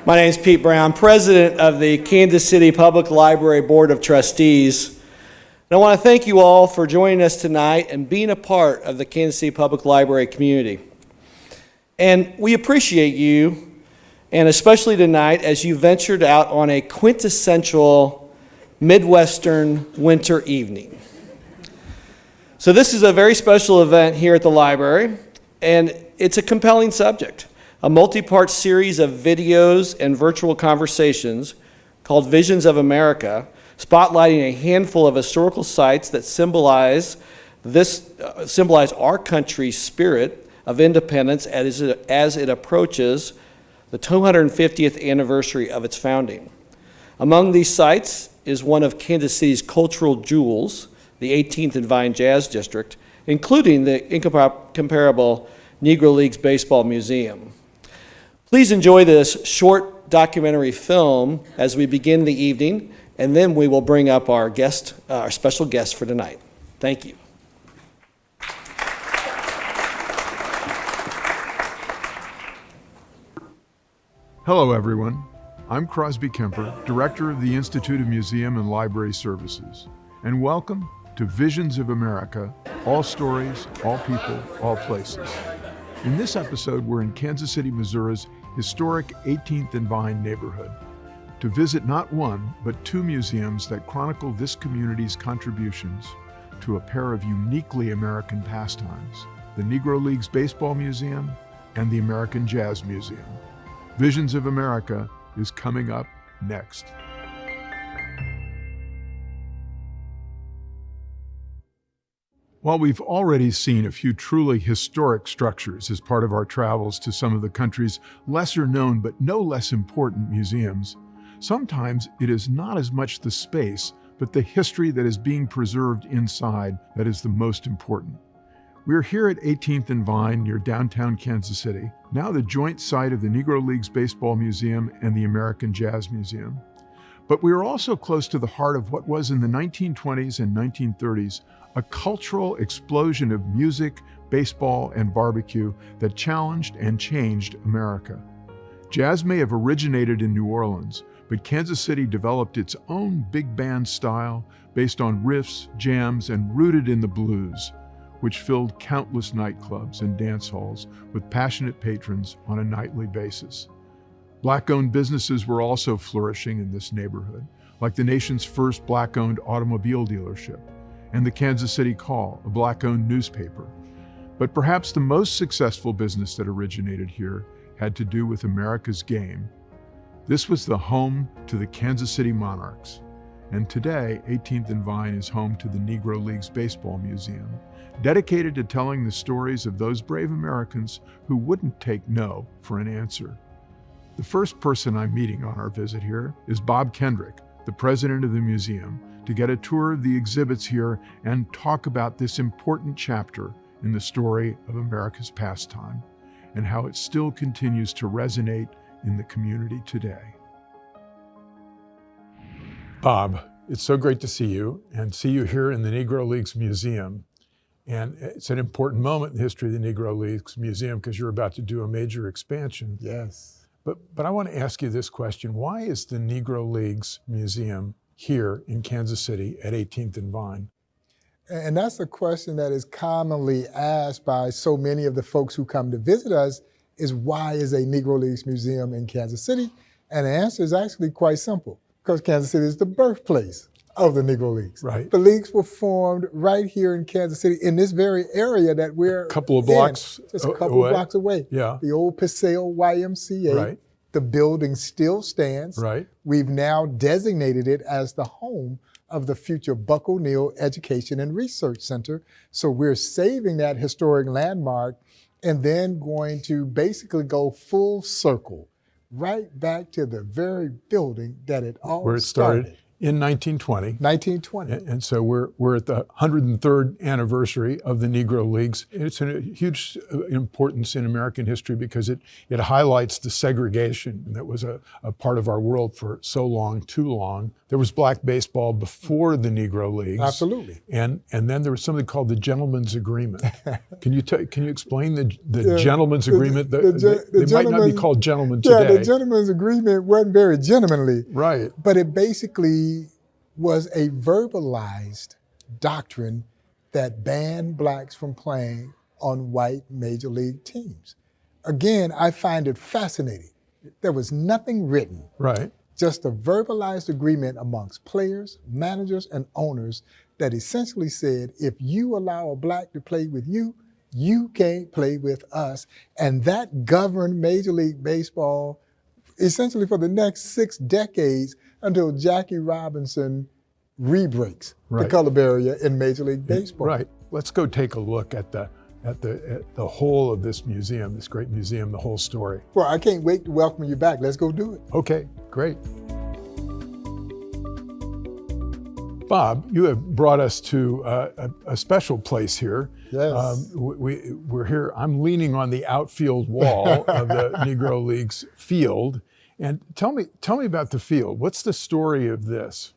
My name is Pete Brown, president of the Kansas City Public Library Board of Trustees. And I want to thank you all for joining us tonight and being a part of the Kansas City Public Library community. And we appreciate you, and especially tonight as you ventured out on a quintessential Midwestern winter evening. So this is a very special event here at the library, and it's a compelling subject. A multi-part series of videos and virtual conversations called Visions of America, spotlighting a handful of historical sites that symbolize our country's spirit of independence as it approaches the 250th anniversary of its founding. Among these sites is one of Kansas City's cultural jewels, the 18th and Vine Jazz District, including the incomparable Negro Leagues Baseball Museum. Please enjoy this short documentary film as we begin the evening, and then we will bring up our special guest for tonight. Thank you. Hello, everyone. I'm Crosby Kemper, Director of the Institute of Museum and Library Services, and welcome to Visions of America, all stories, all people, all places. In this episode, we're in Kansas City, Missouri's historic 18th and Vine neighborhood to visit not one, but two museums that chronicle this community's contributions to a pair of uniquely American pastimes, the Negro Leagues Baseball Museum and the American Jazz Museum. Visions of America is coming up next. While we've already seen a few truly historic structures as part of our travels to some of the country's lesser known but no less important museums, sometimes it is not as much the space, but the history that is being preserved inside that is the most important. We're here at 18th and Vine near downtown Kansas City, now the joint site of the Negro Leagues Baseball Museum and the American Jazz Museum. But we are also close to the heart of what was in the 1920s and 1930s a cultural explosion of music, baseball, and barbecue that challenged and changed America. Jazz may have originated in New Orleans, but Kansas City developed its own big band style based on riffs, jams, and rooted in the blues, which filled countless nightclubs and dance halls with passionate patrons on a nightly basis. Black-owned businesses were also flourishing in this neighborhood, like the nation's first Black-owned automobile dealership, and the Kansas City Call, a Black-owned newspaper. But perhaps the most successful business that originated here had to do with America's game. This was the home to the Kansas City Monarchs. And today, 18th and Vine is home to the Negro Leagues Baseball Museum, dedicated to telling the stories of those brave Americans who wouldn't take no for an answer. The first person I'm meeting on our visit here is Bob Kendrick, the president of the museum, to get a tour of the exhibits here and talk about this important chapter in the story of America's pastime and how it still continues to resonate in the community today. Bob, it's so great to see you and see you here in the Negro Leagues Museum. And it's an important moment in the history of the Negro Leagues Museum because you're about to do a major expansion. Yes. But I want to ask you this question. Why is the Negro Leagues Museum here in Kansas City at 18th and Vine? And that's a question that is commonly asked by so many of the folks who come to visit us is why is a Negro Leagues Museum in Kansas City? And the answer is actually quite simple, because Kansas City is the birthplace of the Negro Leagues. Right. The leagues were formed right here in Kansas City in this very area that we're a couple of blocks just a couple of blocks away. Yeah. The old Paseo YMCA. Right. The building still stands. Right. We've now designated it as the home of the future Buck O'Neill Education and Research Center. So we're saving that historic landmark and then going to basically go full circle right back to the very building that it all where it started in 1920. 1920. And so we're at the 103rd anniversary of the Negro Leagues. It's a huge importance in American history because it highlights the segregation that was a part of our world for so long, too long, there was black baseball before the Negro Leagues. Absolutely. And then there was something called the Gentleman's Agreement. Can you explain the Gentleman's Agreement? They might not be called gentlemen today. Yeah, the Gentleman's Agreement wasn't very gentlemanly. Right. But it basically was a verbalized doctrine that banned blacks from playing on white major league teams. Again, I find it fascinating. There was nothing written. Right. Just a verbalized agreement amongst players, managers, and owners that essentially said, if you allow a black to play with you, you can't play with us. And that governed Major League Baseball essentially for the next 6 decades until Jackie Robinson re-breaks the color barrier in Major League Baseball. Right. Let's go take a look at the whole of this museum, this great museum, the whole story. Well, I can't wait to welcome you back. Let's go do it. Okay, great. Bob, you have brought us to a special place here. Yes. We're here. I'm leaning on the outfield wall of the Negro Leagues field. And tell me about the field. What's the story of this?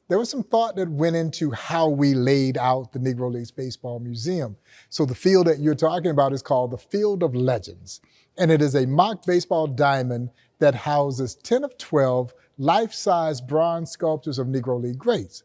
There was some thought that went into how we laid out the Negro Leagues Baseball Museum. So the field that you're talking about is called the Field of Legends. And it is a mock baseball diamond that houses 10 of 12 life-size bronze sculptures of Negro League greats.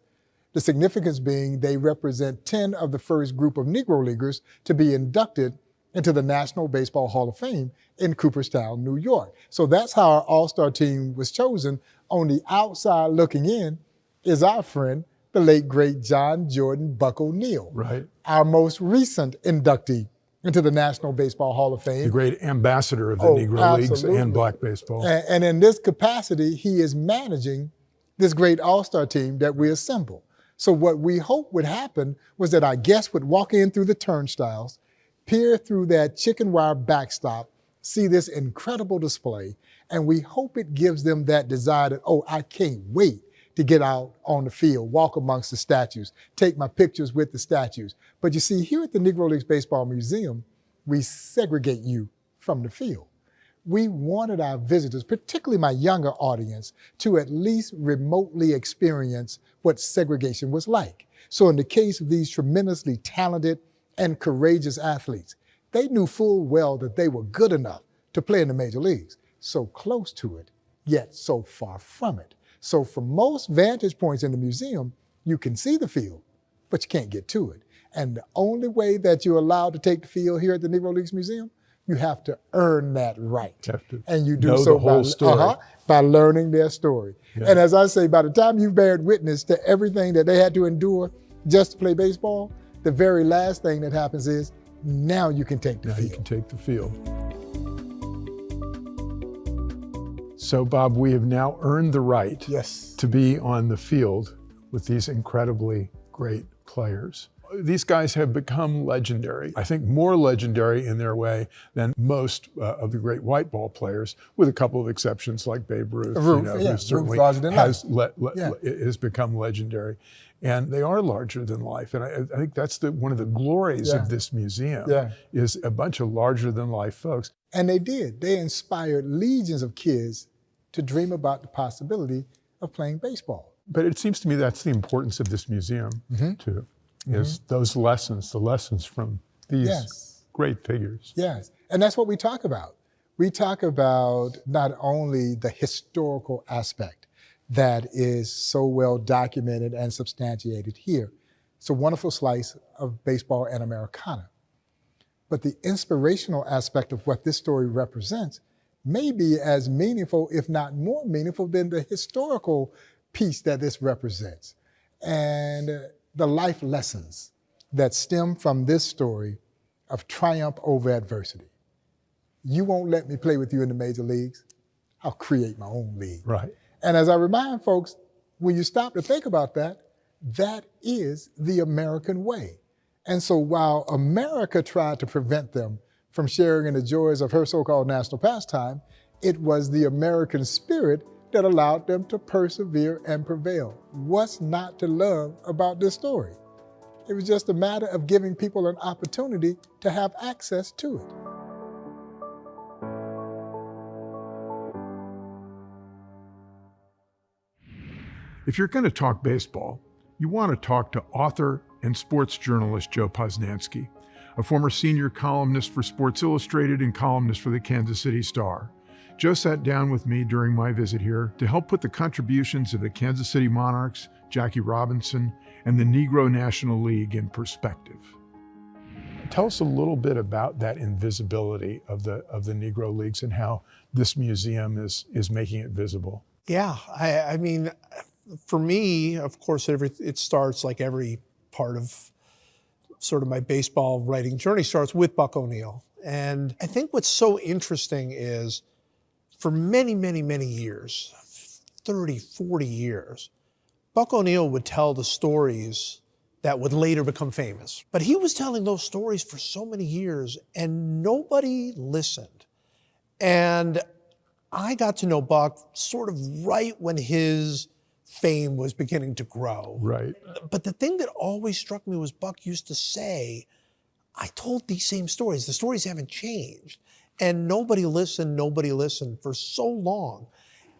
The significance being they represent 10 of the first group of Negro Leaguers to be inducted into the National Baseball Hall of Fame in Cooperstown, New York. So that's how our all-star team was chosen. On the outside looking in is our friend, the late, great John Jordan Buck O'Neill, right? Our most recent inductee into the National Baseball Hall of Fame. The great ambassador of the Negro Leagues and black baseball. And in this capacity, he is managing this great all-star team that we assemble. So what we hope would happen was that our guests would walk in through the turnstiles, peer through that chicken wire backstop, see this incredible display, and we hope it gives them that desire that, oh, I can't wait to get out on the field, walk amongst the statues, take my pictures with the statues. But you see, here at the Negro Leagues Baseball Museum, we segregate you from the field. We wanted our visitors, particularly my younger audience, to at least remotely experience what segregation was like. So in the case of these tremendously talented and courageous athletes, they knew full well that they were good enough to play in the major leagues, so close to it, yet so far from it. So from most vantage points in the museum, you can see the field, but you can't get to it. And the only way that you're allowed to take the field here at the Negro Leagues Museum, you have to earn that right. And you do so by learning their story. Yeah. And as I say, by the time you've bared witness to everything that they had to endure just to play baseball, the very last thing that happens is now you can take the field. Now you can take the field. So, Bob, we have now earned the right to be on the field with these incredibly great players. These guys have become legendary. I think more legendary in their way than most of the great white ball players, with a couple of exceptions like Babe Ruth, who certainly has become legendary. And they are larger than life. And I think that's one of the glories of this museum is a bunch of larger than life folks. And they did. They inspired legions of kids to dream about the possibility of playing baseball. But it seems to me that's the importance of this museum, too, is those lessons, the lessons from these great figures. Yes, and that's what we talk about. We talk about not only the historical aspect that is so well documented and substantiated here. It's a wonderful slice of baseball and Americana. But the inspirational aspect of what this story represents may be as meaningful, if not more meaningful, than the historical piece that this represents. And the life lessons that stem from this story of triumph over adversity. You won't let me play with you in the major leagues, I'll create my own league. Right. And as I remind folks, when you stop to think about that, that is the American way. And so while America tried to prevent them from sharing in the joys of her so-called national pastime, it was the American spirit that allowed them to persevere and prevail. What's not to love about this story? It was just a matter of giving people an opportunity to have access to it. If you're going to talk baseball, you want to talk to author and sports journalist Joe Posnanski, a former senior columnist for Sports Illustrated and columnist for the Kansas City Star. Joe sat down with me during my visit here to help put the contributions of the Kansas City Monarchs, Jackie Robinson, and the Negro National League in perspective. Tell us a little bit about that invisibility of the Negro Leagues and how this museum is making it visible. Yeah, I mean, for me, of course, it starts like every part of sort of my baseball writing journey starts with Buck O'Neil. And I think what's so interesting is for many, many, many years, 30, 40 years, Buck O'Neil would tell the stories that would later become famous. But he was telling those stories for so many years and nobody listened. And I got to know Buck sort of right when his fame was beginning to grow. Right. But the thing that always struck me was Buck used to say, I told these same stories. The stories haven't changed. And nobody listened for so long.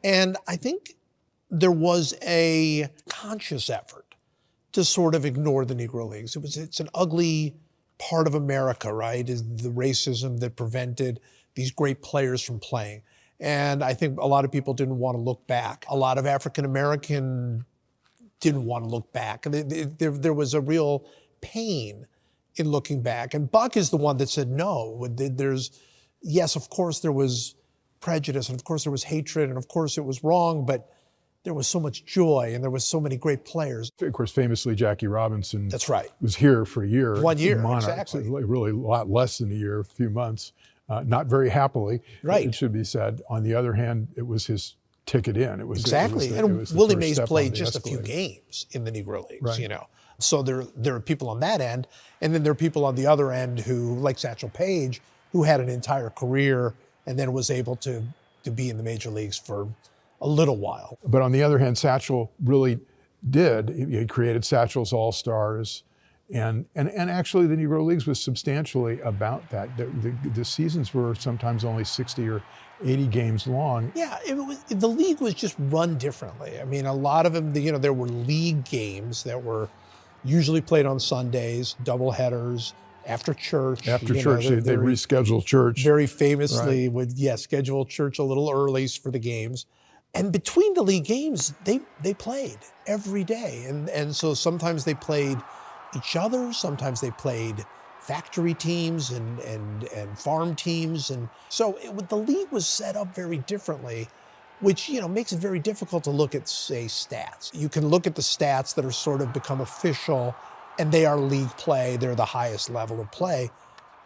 And I think there was a conscious effort to sort of ignore the Negro Leagues. It's an ugly part of America, right? Is the racism that prevented these great players from playing. And I think a lot of people didn't want to look back. A lot of African American didn't want to look back. There was a real pain in looking back. And Buck is the one that said, no, yes, of course there was prejudice, and of course there was hatred, and of course it was wrong, but there was so much joy, and there was so many great players. Of course, famously, Jackie Robinson That's right. was here for a year. 1 year, Monarchs. exactly. Really a lot less than a year, a few months. Not very happily, Right. it should be said. On the other hand, it was his ticket in. It was Exactly. it And was the Willie first Mays step on played the just a few escalator. games in the Negro Leagues, Right. you know. So there are people on that end, and then there are people on the other end who, like Satchel Paige, who had an entire career and then was able to be in the major leagues for a little while. But on the other hand, Satchel really did. He created Satchel's All-Stars. And actually, the Negro Leagues was substantially about that. The seasons were sometimes only 60 or 80 games long. Yeah, the league was just run differently. I mean, a lot of them, there were league games that were usually played on Sundays, doubleheaders, after church. After church, they rescheduled church. Very famously would, schedule church a little early for the games. And between the league games, they played every day. And so sometimes they played each other, sometimes they played factory teams and farm teams. And so the league was set up very differently, which makes it very difficult to look at, say, stats. You can look at the stats that are sort of become official, and they are league play, they're the highest level of play,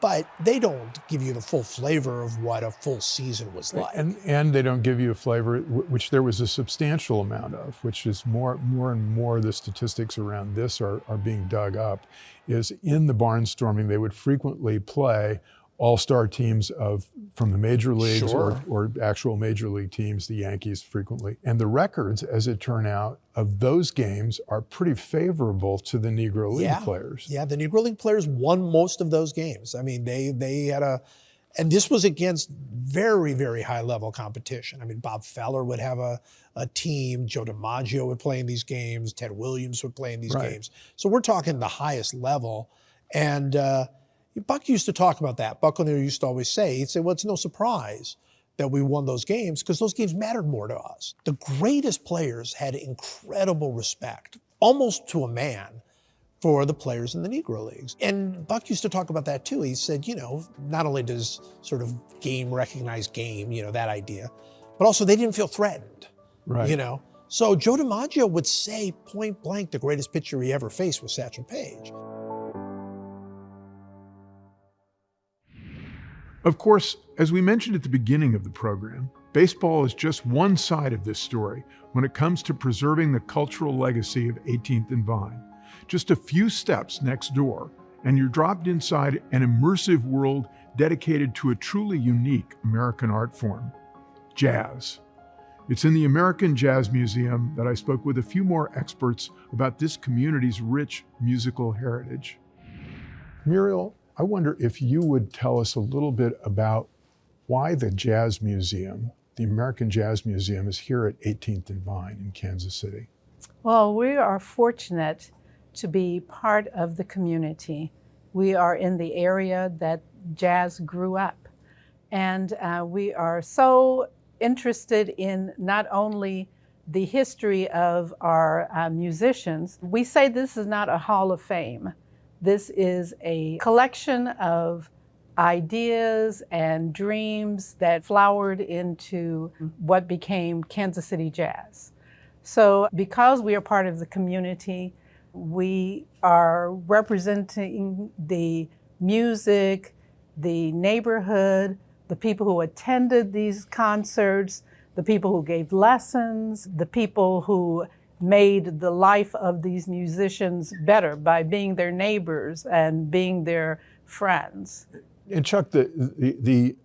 but they don't give you the full flavor of what a full season was like. And they don't give you a flavor, which there was a substantial amount of, which is more and more the statistics around this are being dug up, is in the barnstorming, they would frequently play all-star teams from the major leagues Sure. or actual major league teams, the Yankees frequently. And the records, as it turned out, of those games are pretty favorable to the Negro League players. Yeah, the Negro League players won most of those games. I mean, they had and this was against very, very high level competition. I mean, Bob Feller would have a team, Joe DiMaggio would play in these games, Ted Williams would play in these games. So we're talking the highest level. And Buck used to talk about that. Buck O'Neil used to always say, he'd say, well, it's no surprise that we won those games because those games mattered more to us. The greatest players had incredible respect, almost to a man, for the players in the Negro Leagues. And Buck used to talk about that too. He said, not only does sort of game recognize game, that idea, but also they didn't feel threatened, Right. So Joe DiMaggio would say point blank the greatest pitcher he ever faced was Satchel Paige. Of course, as we mentioned at the beginning of the program, baseball is just one side of this story when it comes to preserving the cultural legacy of 18th and Vine. Just a few steps next door, and you're dropped inside an immersive world dedicated to a truly unique American art form, jazz. It's in the American Jazz Museum that I spoke with a few more experts about this community's rich musical heritage. Muriel, I wonder if you would tell us a little bit about why the Jazz Museum, the American Jazz Museum, is here at 18th and Vine in Kansas City. Well, we are fortunate to be part of the community. We are in the area that jazz grew up. And we are so interested in not only the history of our musicians. We say this is not a hall of fame. This is a collection of ideas and dreams that flowered into what became Kansas City Jazz. So because we are part of the community, we are representing the music, the neighborhood, the people who attended these concerts, the people who gave lessons, the people who made the life of these musicians better by being their neighbors and being their friends. And Chuck, the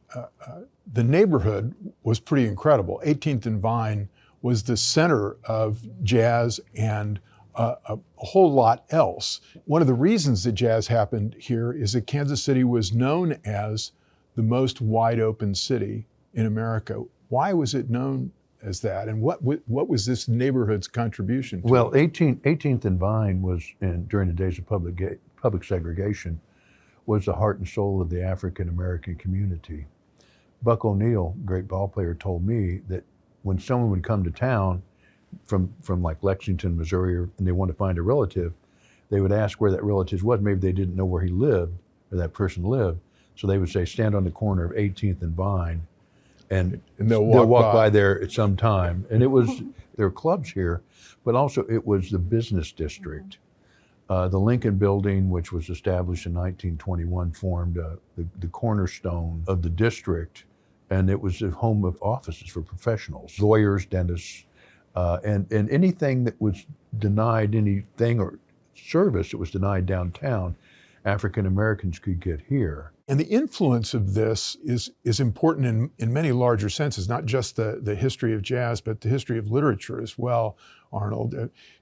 neighborhood was pretty incredible. 18th and Vine was the center of jazz and a whole lot else. One of the reasons that jazz happened here is that Kansas City was known as the most wide open city in America. Why was it known as that? And what was this neighborhood's contribution to it? Well, 18th and Vine was, during the days of public segregation, was the heart and soul of the African American community. Buck O'Neill, great ball player, told me that when someone would come to town from like Lexington, Missouri, and they wanted to find a relative, they would ask where that relative was. Maybe they didn't know where he lived or that person lived. So they would say, stand on the corner of 18th and Vine, and they'll walk by there at some time. And it was, there were clubs here, but also it was the business district. The Lincoln Building, which was established in 1921, formed the cornerstone of the district, and it was a home of offices for professionals, lawyers, dentists, and anything that was denied, anything or service that was denied downtown, African Americans could get here. And the influence of this is important in many larger senses, not just the history of jazz, but the history of literature as well, Arnold.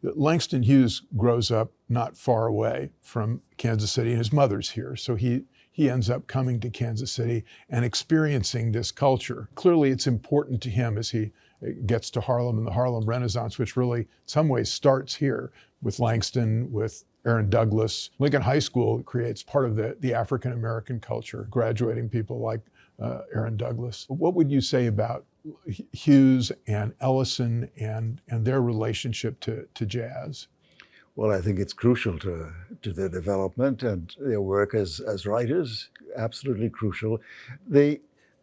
Langston Hughes grows up not far away from Kansas City, and his mother's here. So he ends up coming to Kansas City and experiencing this culture. Clearly, it's important to him as he gets to Harlem and the Harlem Renaissance, which really, in some ways, starts here with Langston, with Aaron Douglas. Lincoln High School creates part of the African American culture, graduating people like Aaron Douglas. What would you say about Hughes and Ellison and their relationship to jazz? Well, I think it's crucial to their development and their work as writers, absolutely crucial.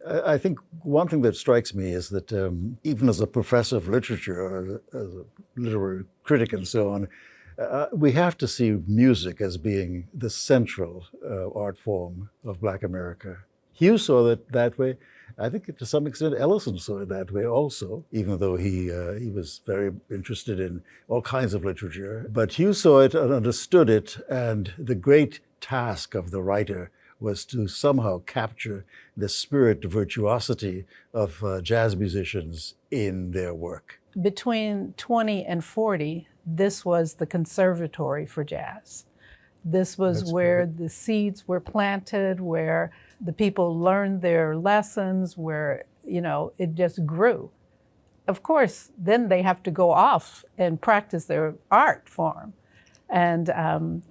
I think one thing that strikes me is that even as a professor of literature, or as a literary critic and so on, we have to see music as being the central art form of Black America. Hughes saw it that way. I think to some extent Ellison saw it that way also, even though he was very interested in all kinds of literature. But Hughes saw it and understood it, and the great task of the writer was to somehow capture the spirit, the virtuosity of jazz musicians in their work. Between 20 and 40, this was the conservatory for jazz. This was where the seeds were planted, where the people learned their lessons, where, it just grew. Of course, then they have to go off and practice their art form. And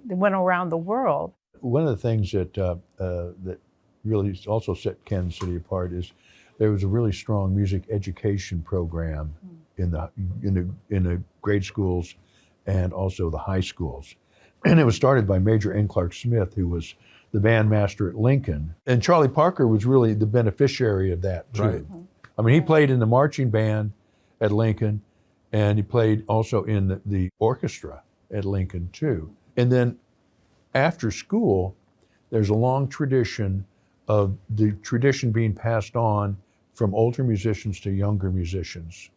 they went around the world. One of the things that really also set Kansas City apart is there was a really strong music education program in the grade schools and also the high schools. And it was started by Major N. Clark Smith, who was the bandmaster at Lincoln. And Charlie Parker was really the beneficiary of that too. Right. I mean, he played in the marching band at Lincoln, and he played also in the orchestra at Lincoln too. And then after school, there's a long tradition of the tradition being passed on from older musicians to younger musicians.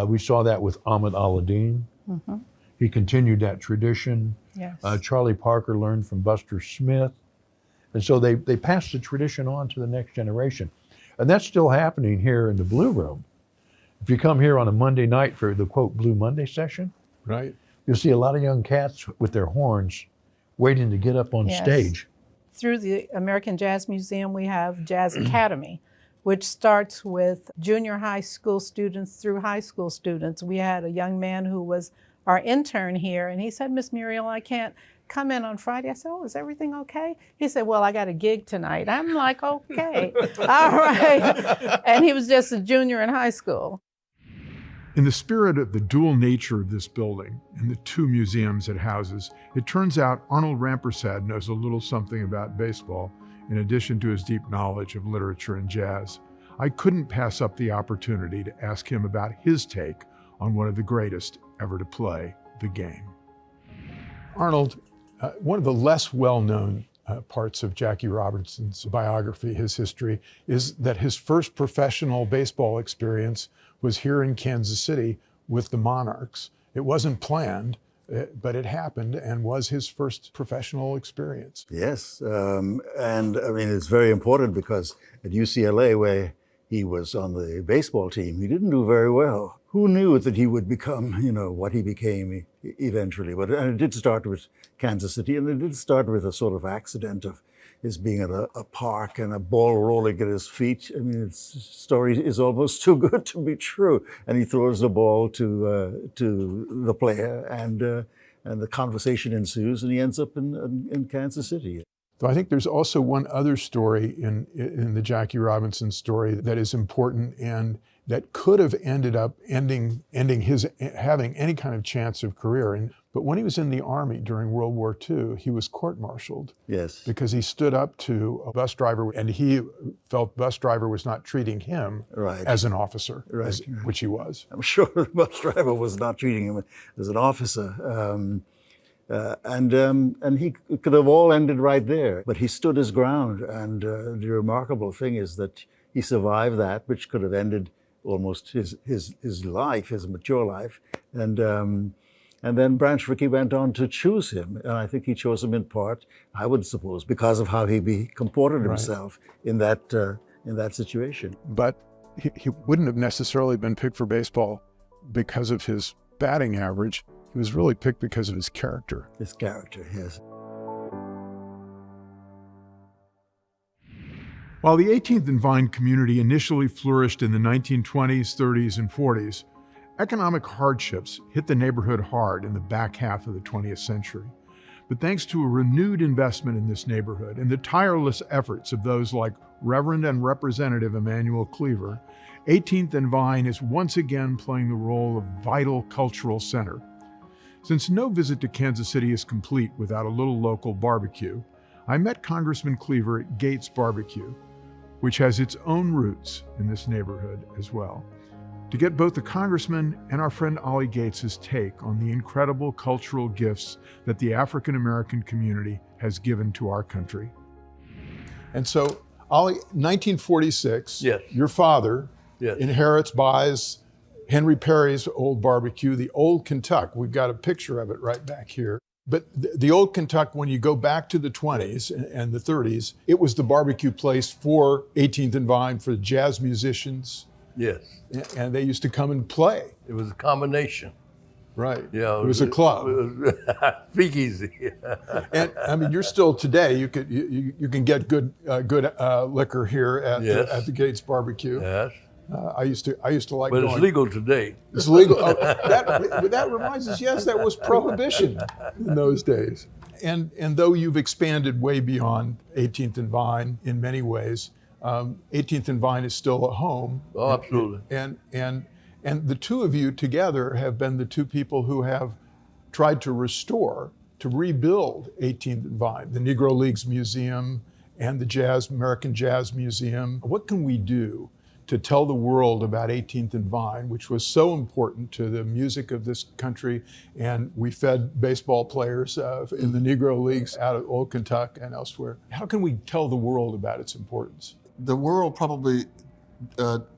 We saw that with Ahmed Al-Din. Mm-hmm. He continued that tradition. Yes. Charlie Parker learned from Buster Smith. And so they passed the tradition on to the next generation. And that's still happening here in the Blue Room. If you come here on a Monday night for the, quote, Blue Monday session, right, you'll see a lot of young cats with their horns waiting to get up on stage. Through the American Jazz Museum, we have Jazz Academy, which starts with junior high school students through high school students. We had a young man who was our intern here, and he said, Miss Muriel, I can't come in on Friday. I said, oh, is everything okay? He said, well, I got a gig tonight. I'm like, okay, all right. And he was just a junior in high school. In the spirit of the dual nature of this building and the two museums it houses, it turns out Arnold Rampersad knows a little something about baseball, in addition to his deep knowledge of literature and jazz. I couldn't pass up the opportunity to ask him about his take on one of the greatest ever to play the game. Arnold, one of the less well-known parts of Jackie Robinson's biography, his history, is that his first professional baseball experience was here in Kansas City with the Monarchs. It wasn't planned, but it happened and was his first professional experience. Yes, and I mean, it's very important because at UCLA, where he was on the baseball team, he didn't do very well. Who knew that he would become, what he became eventually? But and it did start with Kansas City, and it did start with a sort of accident of his being at a park and a ball rolling at his feet. I mean, his story is almost too good to be true. And he throws the ball to the player, and the conversation ensues, and he ends up in Kansas City. So I think there's also one other story in the Jackie Robinson story that is important and that could have ended up ending his having any kind of chance of career. But when he was in the Army during World War II, he was court-martialed. Yes. Because he stood up to a bus driver, and he felt bus driver was not treating him as an officer, which he was. I'm sure the bus driver was not treating him as an officer. And he could have all ended right there, but he stood his ground. And the remarkable thing is that he survived that, which could have ended almost his life, his mature life. And then Branch Rickey went on to choose him. And I think he chose him in part, I would suppose, because of how he comported himself in that situation. But he wouldn't have necessarily been picked for baseball because of his batting average. He was really picked because of his character. His character, yes. While the 18th and Vine community initially flourished in the 1920s, 30s, and 40s, economic hardships hit the neighborhood hard in the back half of the 20th century. But thanks to a renewed investment in this neighborhood and the tireless efforts of those like Reverend and Representative Emanuel Cleaver, 18th and Vine is once again playing the role of vital cultural center. Since no visit to Kansas City is complete without a little local barbecue, I met Congressman Cleaver at Gates Barbecue, which has its own roots in this neighborhood as well, to get both the congressman and our friend Ollie Gates' take on the incredible cultural gifts that the African American community has given to our country. And so, Ollie, 1946, Yes. your father Yes. buys Henry Perry's old barbecue, the Old Kentuck. We've got a picture of it right back here. But the Old Kentuck, when you go back to the 20s and the 30s, it was the barbecue place for 18th and Vine, for jazz musicians. Yes. And they used to come and play. It was a combination. Right. Yeah. It was a club. Speakeasy. And I mean, you're still today. You can get good liquor here at the Gates Barbecue. Yes. I used to like But going. it's legal today. It's legal. Oh, that reminds us. Yes, that was prohibition in those days. And though you've expanded way beyond 18th and Vine in many ways, 18th and Vine is still a home. Oh, absolutely. And the two of you together have been the two people who have tried to rebuild 18th and Vine, the Negro Leagues Museum and the American Jazz Museum. What can we do to tell the world about 18th and Vine, which was so important to the music of this country, and we fed baseball players in the Negro Leagues out of Old Kentuck and elsewhere? How can we tell the world about its importance? The world probably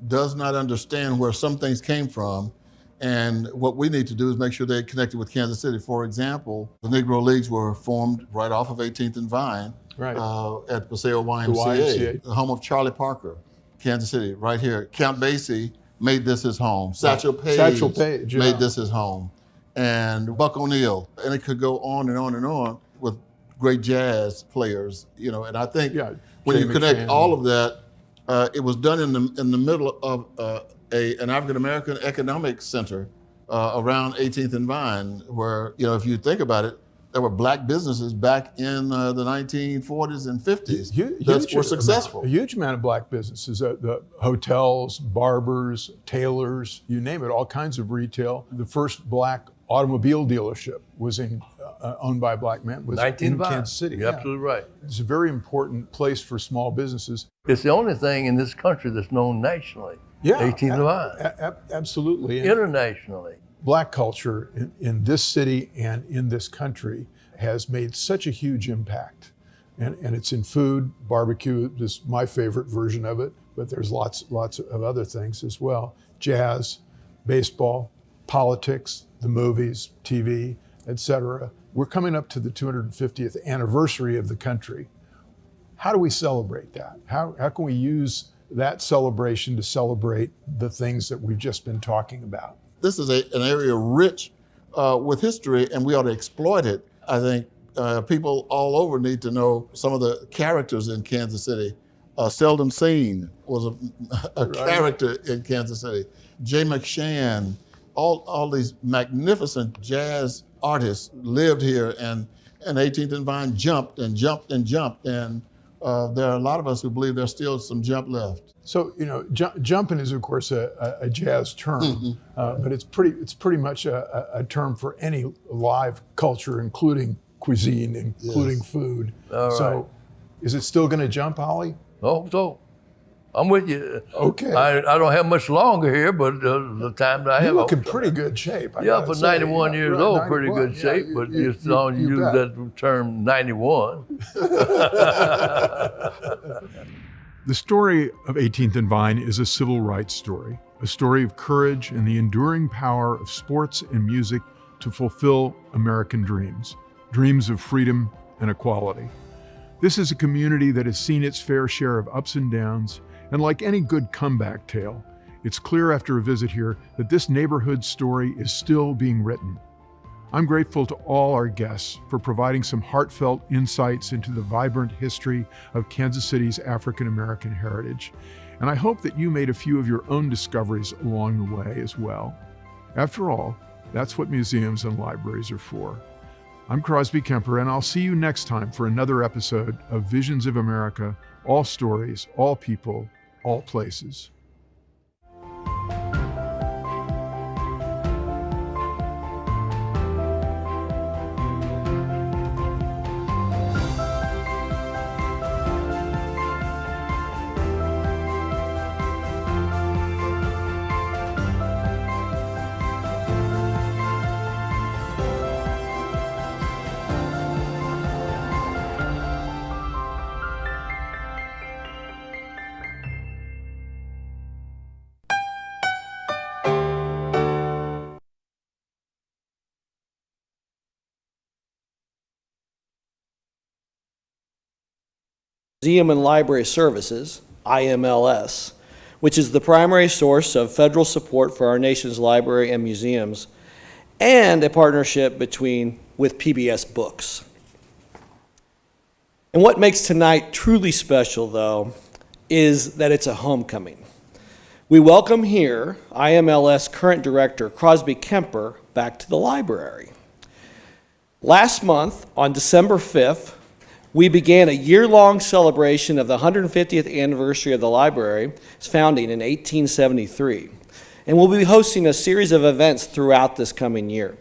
does not understand where some things came from, and what we need to do is make sure they're connected with Kansas City. For example, the Negro Leagues were formed right off of 18th and Vine at Paseo YMCA, the home of Charlie Parker. Kansas City, right here. Count Basie made this his home. Satchel Paige made this his home. And Buck O'Neill. And it could go on and on and on with great jazz players, and I think when you connect all of that, it was done in the middle of an African American economic center around 18th and Vine, where, you know, if you think about it, there were black businesses back in the 1940s and 50s that were successful. A huge amount of black businesses, the hotels, barbers, tailors, you name it, all kinds of retail. The first black automobile dealership was owned by a black man, was in Kansas City. You're absolutely right. It's a very important place for small businesses. It's the only thing in this country that's known nationally. Yeah, 18th and Vine. Absolutely. And Internationally. black culture in this city and in this country has made such a huge impact. And it's in food. Barbecue is my favorite version of it, but there's lots of other things as well. Jazz, baseball, politics, the movies, TV, etc. We're coming up to the 250th anniversary of the country. How do we celebrate that? How can we use that celebration to celebrate the things that we've just been talking about? This is an area rich with history, and we ought to exploit it. I think people all over need to know some of the characters in Kansas City. Seldom Seen was a character in Kansas City. Jay McShann, all these magnificent jazz artists lived here, and 18th and Vine jumped and jumped and jumped, and there are a lot of us who believe there's still some jump left. So, you know, jumping is of course a jazz term, but it's pretty much a term for any live culture, including cuisine, including food. So, is it still going to jump, Ollie? Oh, so I'm with you. Okay. I don't have much longer here, but the time that I have. You look in pretty good shape. I Yeah, gotta for say. 91 years Right, old, pretty 91. good shape, Yeah, but you still use bet. that term 91. The story of 18th and Vine is a civil rights story, a story of courage and the enduring power of sports and music to fulfill American dreams, dreams of freedom and equality. This is a community that has seen its fair share of ups and downs, and like any good comeback tale, it's clear after a visit here that this neighborhood story is still being written. I'm grateful to all our guests for providing some heartfelt insights into the vibrant history of Kansas City's African American heritage, and I hope that you made a few of your own discoveries along the way as well. After all, that's what museums and libraries are for. I'm Crosby Kemper, and I'll see you next time for another episode of Visions of America, all stories, all people, all places. Museum and Library Services, IMLS, which is the primary source of federal support for our nation's library and museums, and a partnership with PBS Books. And what makes tonight truly special, though, is that it's a homecoming. We welcome here IMLS current director Crosby Kemper back to the library. Last month, on December 5th, we began a year-long celebration of the 150th anniversary of the library's founding in 1873, and we'll be hosting a series of events throughout this coming year.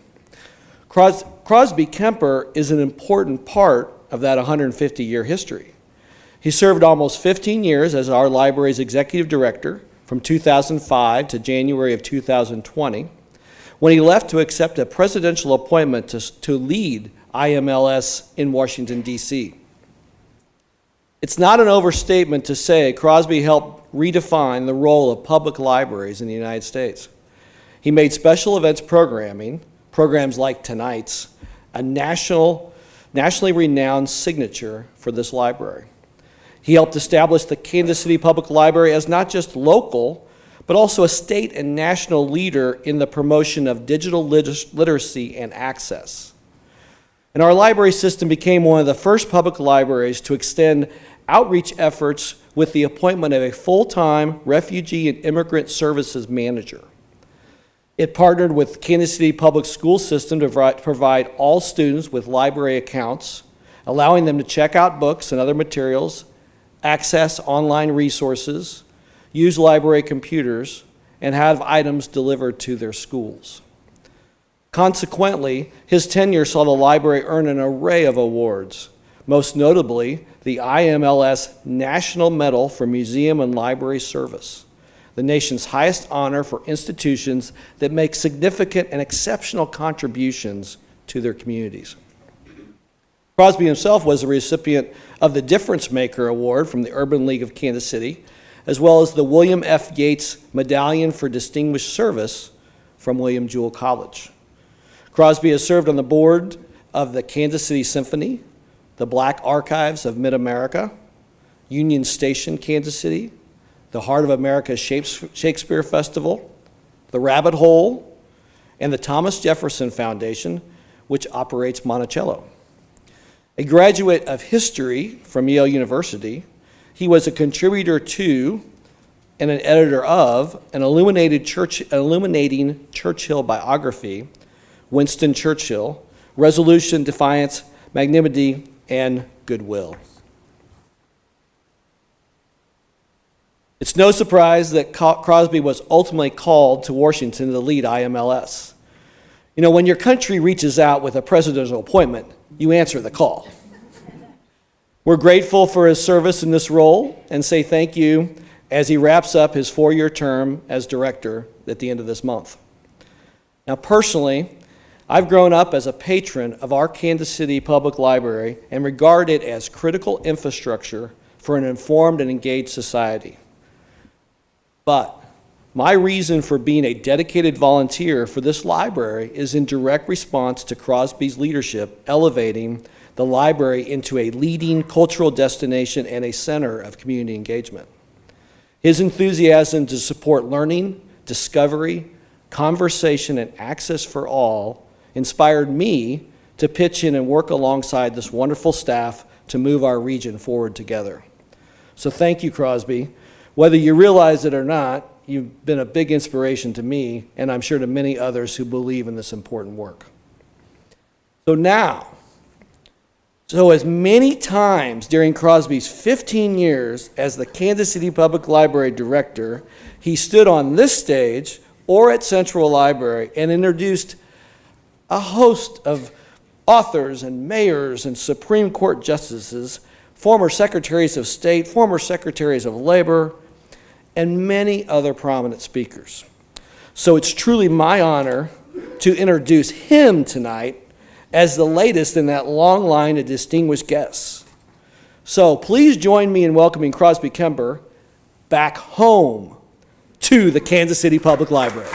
Crosby Kemper is an important part of that 150-year history. He served almost 15 years as our library's executive director from 2005 to January of 2020, when he left to accept a presidential appointment to lead IMLS in Washington, D.C. It's not an overstatement to say Crosby helped redefine the role of public libraries in the United States. He made special events programming, programs like tonight's, a nationally renowned signature for this library. He helped establish the Kansas City Public Library as not just local, but also a state and national leader in the promotion of digital literacy and access. And our library system became one of the first public libraries to extend outreach efforts with the appointment of a full-time refugee and immigrant services manager. It partnered with Kansas City Public School System to provide all students with library accounts, allowing them to check out books and other materials, access online resources, use library computers, and have items delivered to their schools. Consequently, his tenure saw the library earn an array of awards, most notably the IMLS National Medal for Museum and Library Service, the nation's highest honor for institutions that make significant and exceptional contributions to their communities. Crosby himself was a recipient of the Difference Maker Award from the Urban League of Kansas City, as well as the William F. Yates Medallion for Distinguished Service from William Jewell College. Crosby has served on the board of the Kansas City Symphony, the Black Archives of Mid-America, Union Station, Kansas City, the Heart of America Shakespeare Festival, the Rabbit Hole, and the Thomas Jefferson Foundation, which operates Monticello. A graduate of history from Yale University, he was a contributor to and an editor of an illuminating Churchill biography, Winston Churchill, Resolution, Defiance, Magnanimity, and Goodwill. It's no surprise that Crosby was ultimately called to Washington to lead IMLS. You know, when your country reaches out with a presidential appointment, you answer the call. We're grateful for his service in this role and say thank you as he wraps up his 4-year term as director at the end of this month. Now, personally, I've grown up as a patron of our Kansas City Public Library and regard it as critical infrastructure for an informed and engaged society. But my reason for being a dedicated volunteer for this library is in direct response to Crosby's leadership, elevating the library into a leading cultural destination and a center of community engagement. His enthusiasm to support learning, discovery, conversation, and access for all inspired me to pitch in and work alongside this wonderful staff to move our region forward together. So thank you, Crosby. Whether you realize it or not, you've been a big inspiration to me, and I'm sure to many others who believe in this important work. So as many times during Crosby's 15 years as the Kansas City Public Library Director, he stood on this stage or at Central Library and introduced a host of authors and mayors and Supreme Court justices, former secretaries of state, former secretaries of labor, and many other prominent speakers. So it's truly my honor to introduce him tonight as the latest in that long line of distinguished guests. So please join me in welcoming Crosby Kemper back home to the Kansas City Public Library.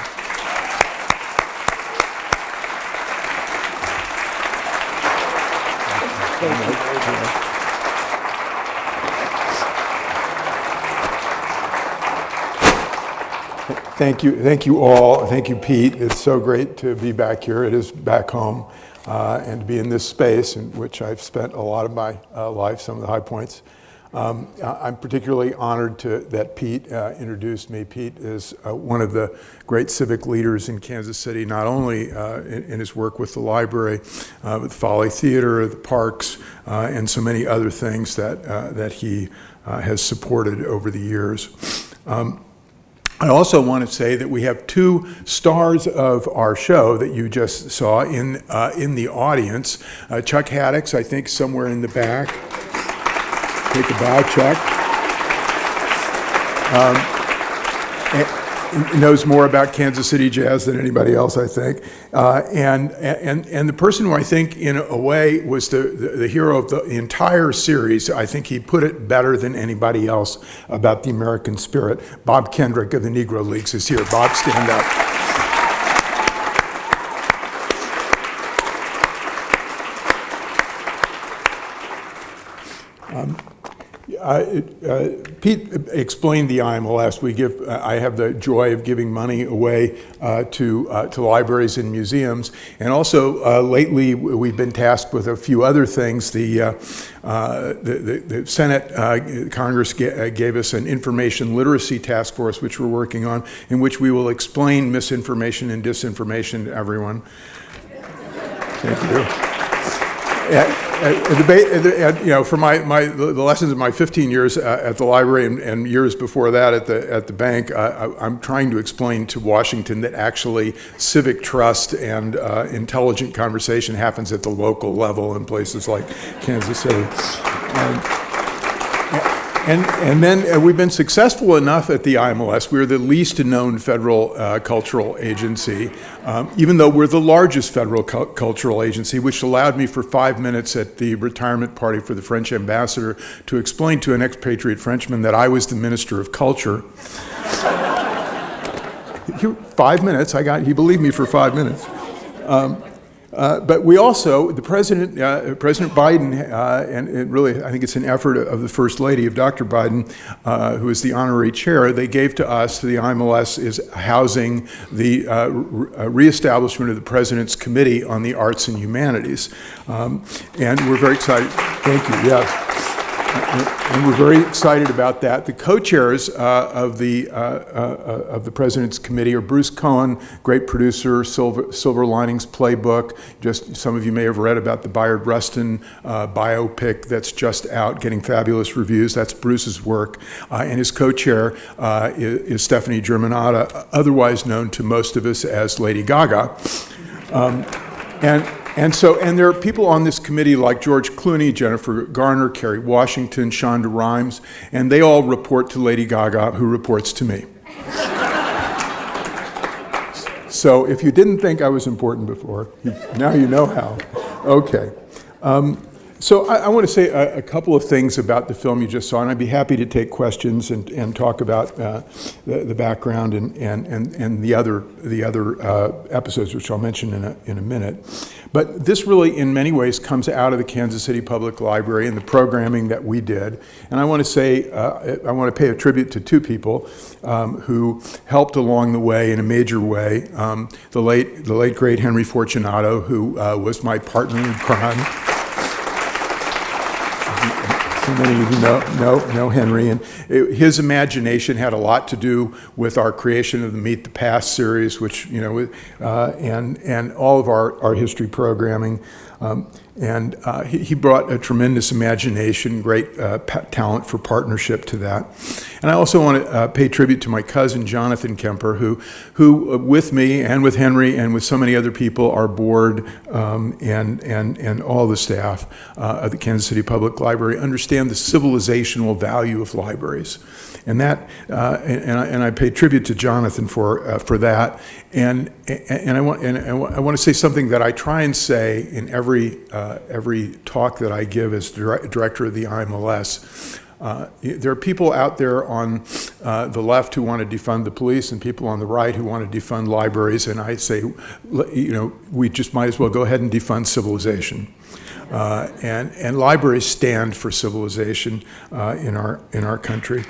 Thank you all. Thank you, Pete. It's so great to be back here. It is back home, and to be in this space in which I've spent a lot of my life, some of the high points. I'm particularly honored that Pete introduced me. Pete is one of the great civic leaders in Kansas City, not only in his work with the library, but the Folly Theater, the parks, and so many other things that he has supported over the years. I also want to say that we have 2 stars of our show that you just saw in the audience. Chuck Haddix, I think, somewhere in the back. Take a bow, Chuck. Knows more about Kansas City jazz than anybody else, I think. And the person who I think, in a way, was the hero of the entire series. I think he put it better than anybody else about the American spirit. Bob Kendrick of the Negro Leagues is here. Bob, stand up. Pete explained the IMLS. I have the joy of giving money away to libraries and museums, and also lately we've been tasked with a few other things. The Senate, Congress gave us an information literacy task force, which we're working on, in which we will explain misinformation and disinformation to everyone. Thank you. For the lessons of my 15 years at the library and years before that at the bank, I'm trying to explain to Washington that actually civic trust and intelligent conversation happens at the local level in places like Kansas City. And then we've been successful enough at the IMLS. We're the least known federal cultural agency, even though we're the largest federal cultural agency, which allowed me for 5 minutes at the retirement party for the French ambassador to explain to an expatriate Frenchman that I was the Minister of Culture. 5 minutes, he believed me for 5 minutes. But we also, President Biden, and it really, I think it's an effort of the First Lady, of Dr. Biden, who is the honorary chair, they gave to us, to the IMLS, is housing the reestablishment of the President's Committee on the Arts and Humanities. And we're very excited. Thank you, yeah. And we're very excited about that. The co-chairs of the President's Committee are Bruce Cohen, great producer, Silver Linings Playbook. Just some of you may have read about the Bayard Rustin biopic that's just out, getting fabulous reviews. That's Bruce's work. And his co-chair is Stephanie Germanotta, otherwise known to most of us as Lady Gaga. And there are people on this committee like George Clooney, Jennifer Garner, Kerry Washington, Shonda Rhimes, and they all report to Lady Gaga, who reports to me. So if you didn't think I was important before, now you know how. Okay. So I want to say a couple of things about the film you just saw, and I'd be happy to take questions and talk about the background and the other episodes, which I'll mention in a minute. But this really, in many ways, comes out of the Kansas City Public Library and the programming that we did. And I want to say, I want to pay a tribute to two people who helped along the way in a major way. The late great Henry Fortunato, who was my partner in crime. So many of you know Henry, and his imagination had a lot to do with our creation of the Meet the Past series, which and all of our history programming. And he brought a tremendous imagination, great talent for partnership to that. And I also want to pay tribute to my cousin, Jonathan Kemper, who with me and with Henry and with so many other people, our board and all the staff of the Kansas City Public Library understand the civilizational value of libraries. And that, and I pay tribute to Jonathan for that. And I want to say something that I try and say in every talk that I give as director of the IMLS. There are people out there on the left who want to defund the police and people on the right who want to defund libraries. And I say, we just might as well go ahead and defund civilization. And libraries stand for civilization in our country.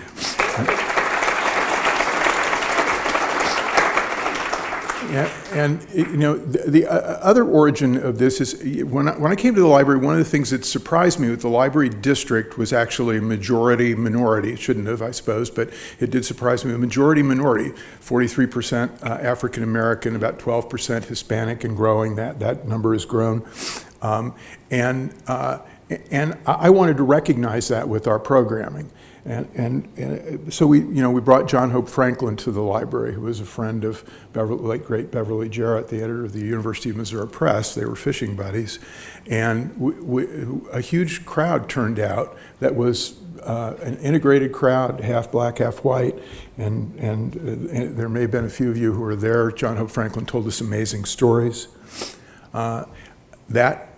And the other origin of this is when I came to the library, one of the things that surprised me with the library district was actually a majority minority. It shouldn't have, I suppose, but it did surprise me. A majority minority, 43% African American, about 12% Hispanic, and growing. That number has grown. And I wanted to recognize that with our programming. And so we brought John Hope Franklin to the library, who was a friend of late great Beverly Jarrett, the editor of the University of Missouri Press. They were fishing buddies, and a huge crowd turned out that was an integrated crowd, half black, half white, and there may have been a few of you who were there. John Hope Franklin told us amazing stories.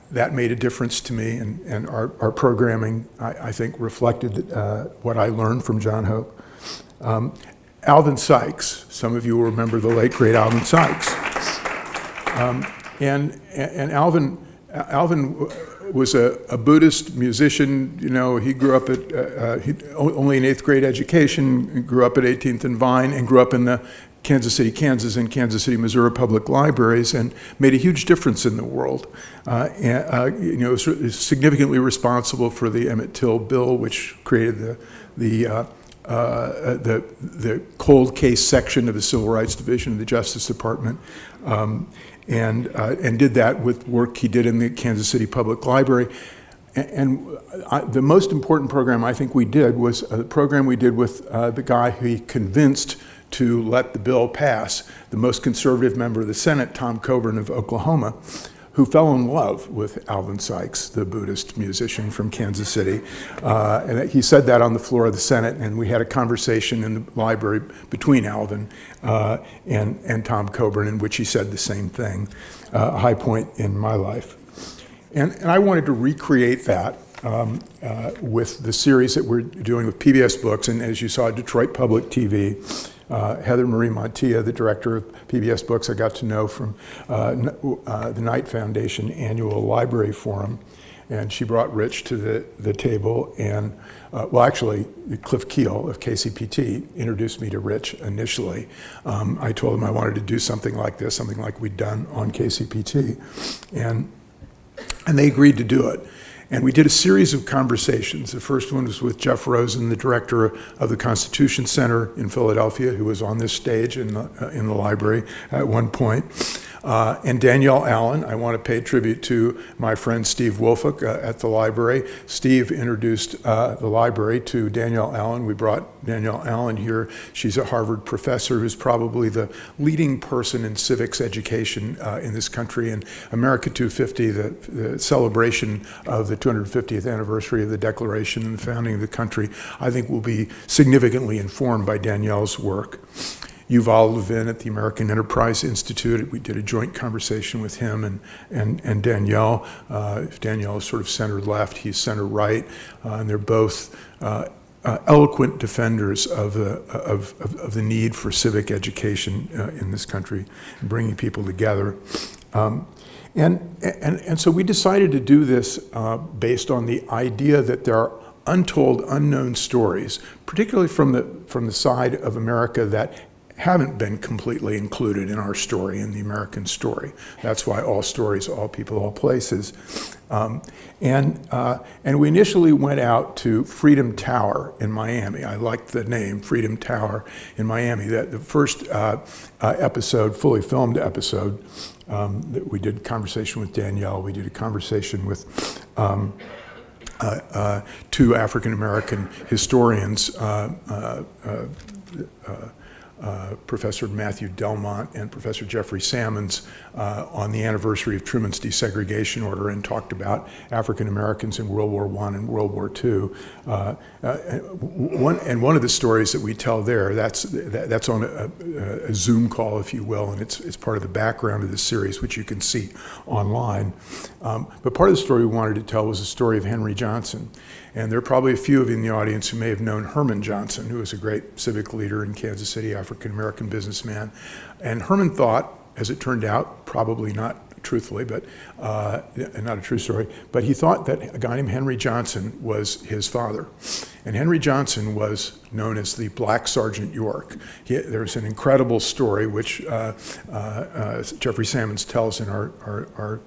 That made a difference to me, and our programming, I think, reflected what I learned from John Hope. Alvin Sykes, some of you will remember the late, great Alvin Sykes. And Alvin was a Buddhist musician. You know, he grew up at only an 8th grade education, grew up at 18th and Vine, and grew up in the Kansas City, Kansas, and Kansas City, Missouri public libraries, and made a huge difference in the world. You know, was significantly responsible for the Emmett Till bill, which created the cold case section of the Civil Rights Division of the Justice Department, and did that with work he did in the Kansas City Public Library. The most important program I think we did was a program we did with the guy who he convinced to let the bill pass, the most conservative member of the Senate, Tom Coburn of Oklahoma, who fell in love with Alvin Sykes, the Buddhist musician from Kansas City. And he said that on the floor of the Senate, and we had a conversation in the library between Alvin and Tom Coburn, in which he said the same thing, a high point in my life. And I wanted to recreate that with the series that we're doing with PBS Books, and as you saw, Detroit Public TV. Heather Marie Montilla, the director of PBS Books, I got to know from the Knight Foundation annual library forum, and she brought Rich to the table, and well, actually, Cliff Keel of KCPT introduced me to Rich initially. I told him I wanted to do something like this, something like we'd done on KCPT, and they agreed to do it. And we did a series of conversations. The first one was with Jeff Rosen, the director of the Constitution Center in Philadelphia, who was on this stage in the library at one point. And Danielle Allen. I want to pay tribute to my friend Steve Wolfik at the library. Steve introduced the library to Danielle Allen. We brought Danielle Allen here. She's a Harvard professor who's probably the leading person in civics education in this country. And America 250, the celebration of the 250th anniversary of the Declaration and the founding of the country, I think will be significantly informed by Danielle's work. Yuval Levin at the American Enterprise Institute. We did a joint conversation with him and Danielle. Danielle is sort of center left, he's center right, and they're both eloquent defenders of the need for civic education in this country, and bringing people together. And so we decided to do this based on the idea that there are untold, unknown stories, particularly from the side of America that haven't been completely included in our story, in the American story. That's why all stories, all people, all places. And we initially went out to Freedom Tower in Miami. I liked the name, Freedom Tower in Miami. The first episode, fully filmed episode, that we did a conversation with Danielle. We did a conversation with two African-American historians, Professor Matthew Delmont and Professor Jeffrey Sammons, on the anniversary of Truman's desegregation order, and talked about African Americans in World War I and World War II. One of the stories that we tell there, that's on a Zoom call, if you will, and it's part of the background of the series, which you can see online. But part of the story we wanted to tell was the story of Henry Johnson. And there are probably a few of you in the audience who may have known Herman Johnson, who was a great civic leader in Kansas City, African-American businessman. And Herman thought, as it turned out, probably not truthfully, but not a true story, but he thought that a guy named Henry Johnson was his father. And Henry Johnson was known as the Black Sergeant York. There's an incredible story, which Jeffrey Sammons tells in our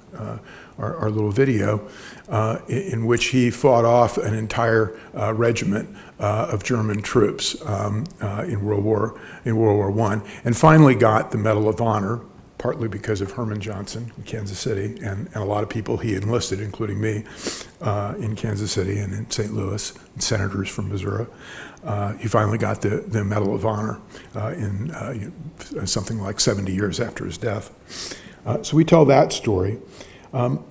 little video, in which he fought off an entire regiment of German troops in World War I, and finally got the Medal of Honor, partly because of Herman Johnson in Kansas City, and a lot of people he enlisted, including me, in Kansas City and in St. Louis, and senators from Missouri. He finally got the Medal of Honor in something like 70 years after his death. So we tell that story. And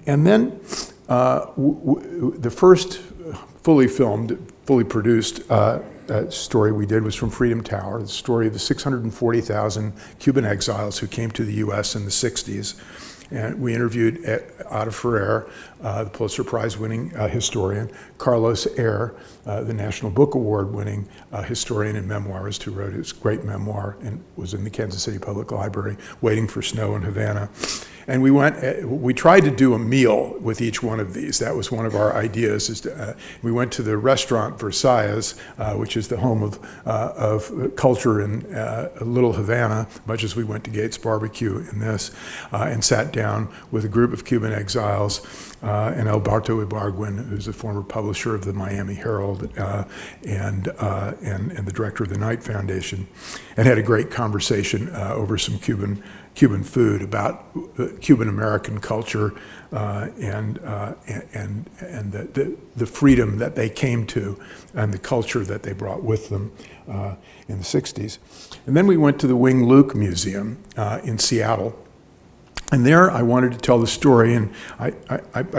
then the first fully filmed, fully produced story we did was from Freedom Tower, the story of the 640,000 Cuban exiles who came to the U.S. in the 60s. And we interviewed Ada Ferrer, the Pulitzer Prize-winning historian, Carlos Ayer, the National Book Award-winning historian and memoirist, who wrote his great memoir and was in the Kansas City Public Library, Waiting for Snow in Havana. And we tried to do a meal with each one of these. That was one of our ideas. We went to the restaurant Versailles, which is the home of culture in Little Havana, much as we went to Gates Barbecue in this, and sat down with a group of Cuban exiles, and Alberto Ibargüen, who's a former publisher of the Miami Herald, and the director of the Knight Foundation, and had a great conversation over some Cuban food about Cuban American culture and the freedom that they came to and the culture that they brought with them in the 60s. And then we went to the Wing Luke Museum in Seattle. And there I wanted to tell the story, and I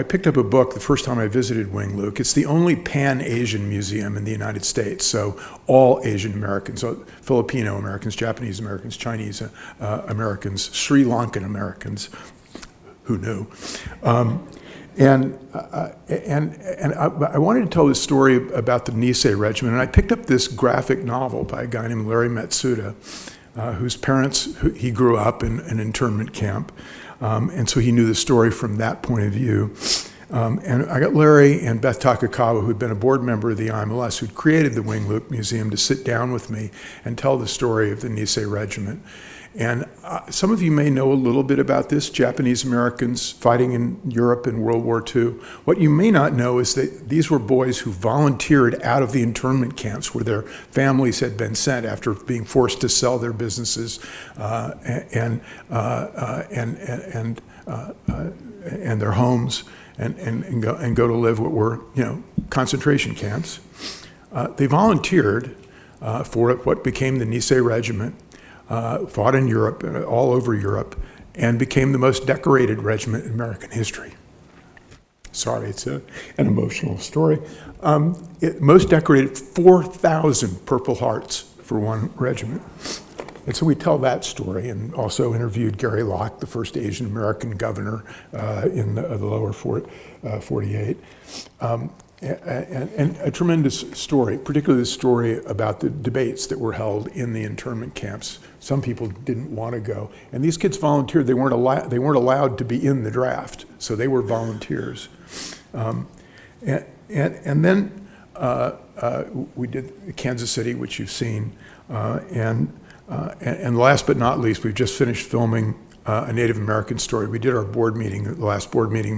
picked up a book the first time I visited Wing Luke. It's the only Pan-Asian museum in the United States, so all Asian Americans, so Filipino Americans, Japanese Americans, Chinese Americans, Sri Lankan Americans, who knew? And I wanted to tell this story about the Nisei Regiment, and I picked up this graphic novel by a guy named Larry Matsuda, whose parents, he grew up in an internment camp, and so he knew the story from that point of view. And I got Larry and Beth Takakawa, who'd been a board member of the IMLS, who'd created the Wing Luke Museum, to sit down with me and tell the story of the Nisei Regiment. And some of you may know a little bit about this, Japanese Americans fighting in Europe in World War II. What you may not know is that these were boys who volunteered out of the internment camps where their families had been sent after being forced to sell their businesses and their homes and go to live what were, concentration camps. They volunteered for what became the Nisei Regiment. Fought in Europe, all over Europe, and became the most decorated regiment in American history. Sorry, it's an emotional story. Most decorated, 4,000 Purple Hearts for one regiment. And so we tell that story, and also interviewed Gary Locke, the first Asian American governor in the lower 48. And a tremendous story, particularly the story about the debates that were held in the internment camps. Some people didn't want to go, and these kids volunteered. They weren't allowed to be in the draft, so they were volunteers. And then we did Kansas City, which you've seen, and last but not least, we've just finished filming a Native American story. We did our board meeting, my last board meeting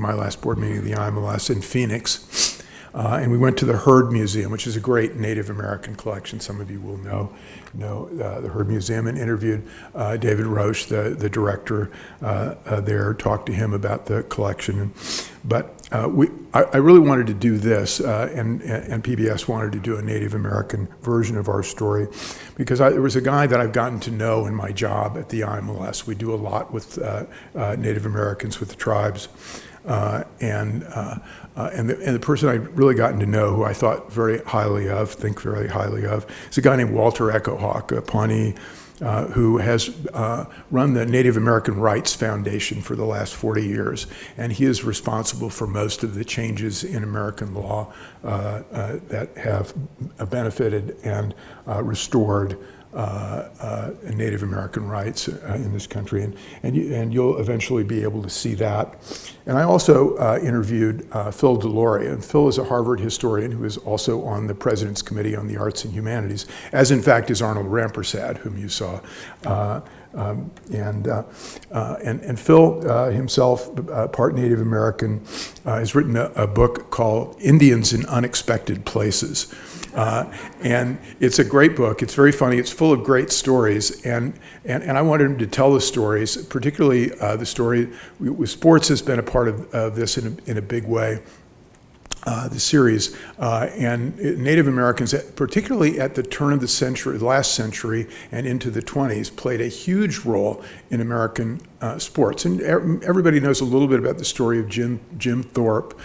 of the IMLS in Phoenix. And we went to the Heard Museum, which is a great Native American collection. Some of you will know the Heard Museum, and interviewed David Roche, the director there, talked to him about the collection. But I really wanted to do this, and PBS wanted to do a Native American version of our story, because there was a guy that I've gotten to know in my job at the IMLS. We do a lot with Native Americans, with the tribes. And the person I'd really gotten to know, who I think very highly of, is a guy named Walter Echohawk, a Pawnee, who has run the Native American Rights Foundation for the last 40 years. And he is responsible for most of the changes in American law that have benefited and restored Native American rights in this country, and you'll eventually be able to see that. And I also interviewed Phil Deloria, and Phil is a Harvard historian who is also on the President's Committee on the Arts and Humanities, as in fact is Arnold Rampersad, whom you saw. And Phil himself, part Native American, has written a book called Indians in Unexpected Places. And it's a great book. It's very funny. It's full of great stories. And I wanted him to tell the stories, particularly the story, sports has been a part of this in a big way. The series, and Native Americans, particularly at the turn of the century, last century, and into the 20s, played a huge role in American sports. And everybody knows a little bit about the story of Jim Thorpe.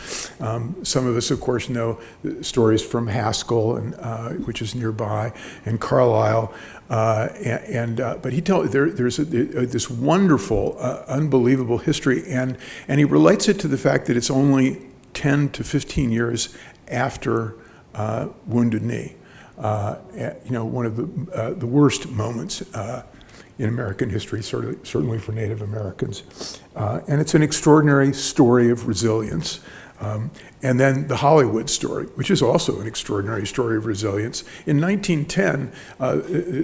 Some of us, of course, know stories from Haskell, which is nearby, and Carlisle. But he tells there's this wonderful, unbelievable history, and he relates it to the fact that it's only 10 to 15 years after Wounded Knee, one of the worst moments in American history, certainly for Native Americans. And it's an extraordinary story of resilience. And then the Hollywood story, which is also an extraordinary story of resilience. In 1910,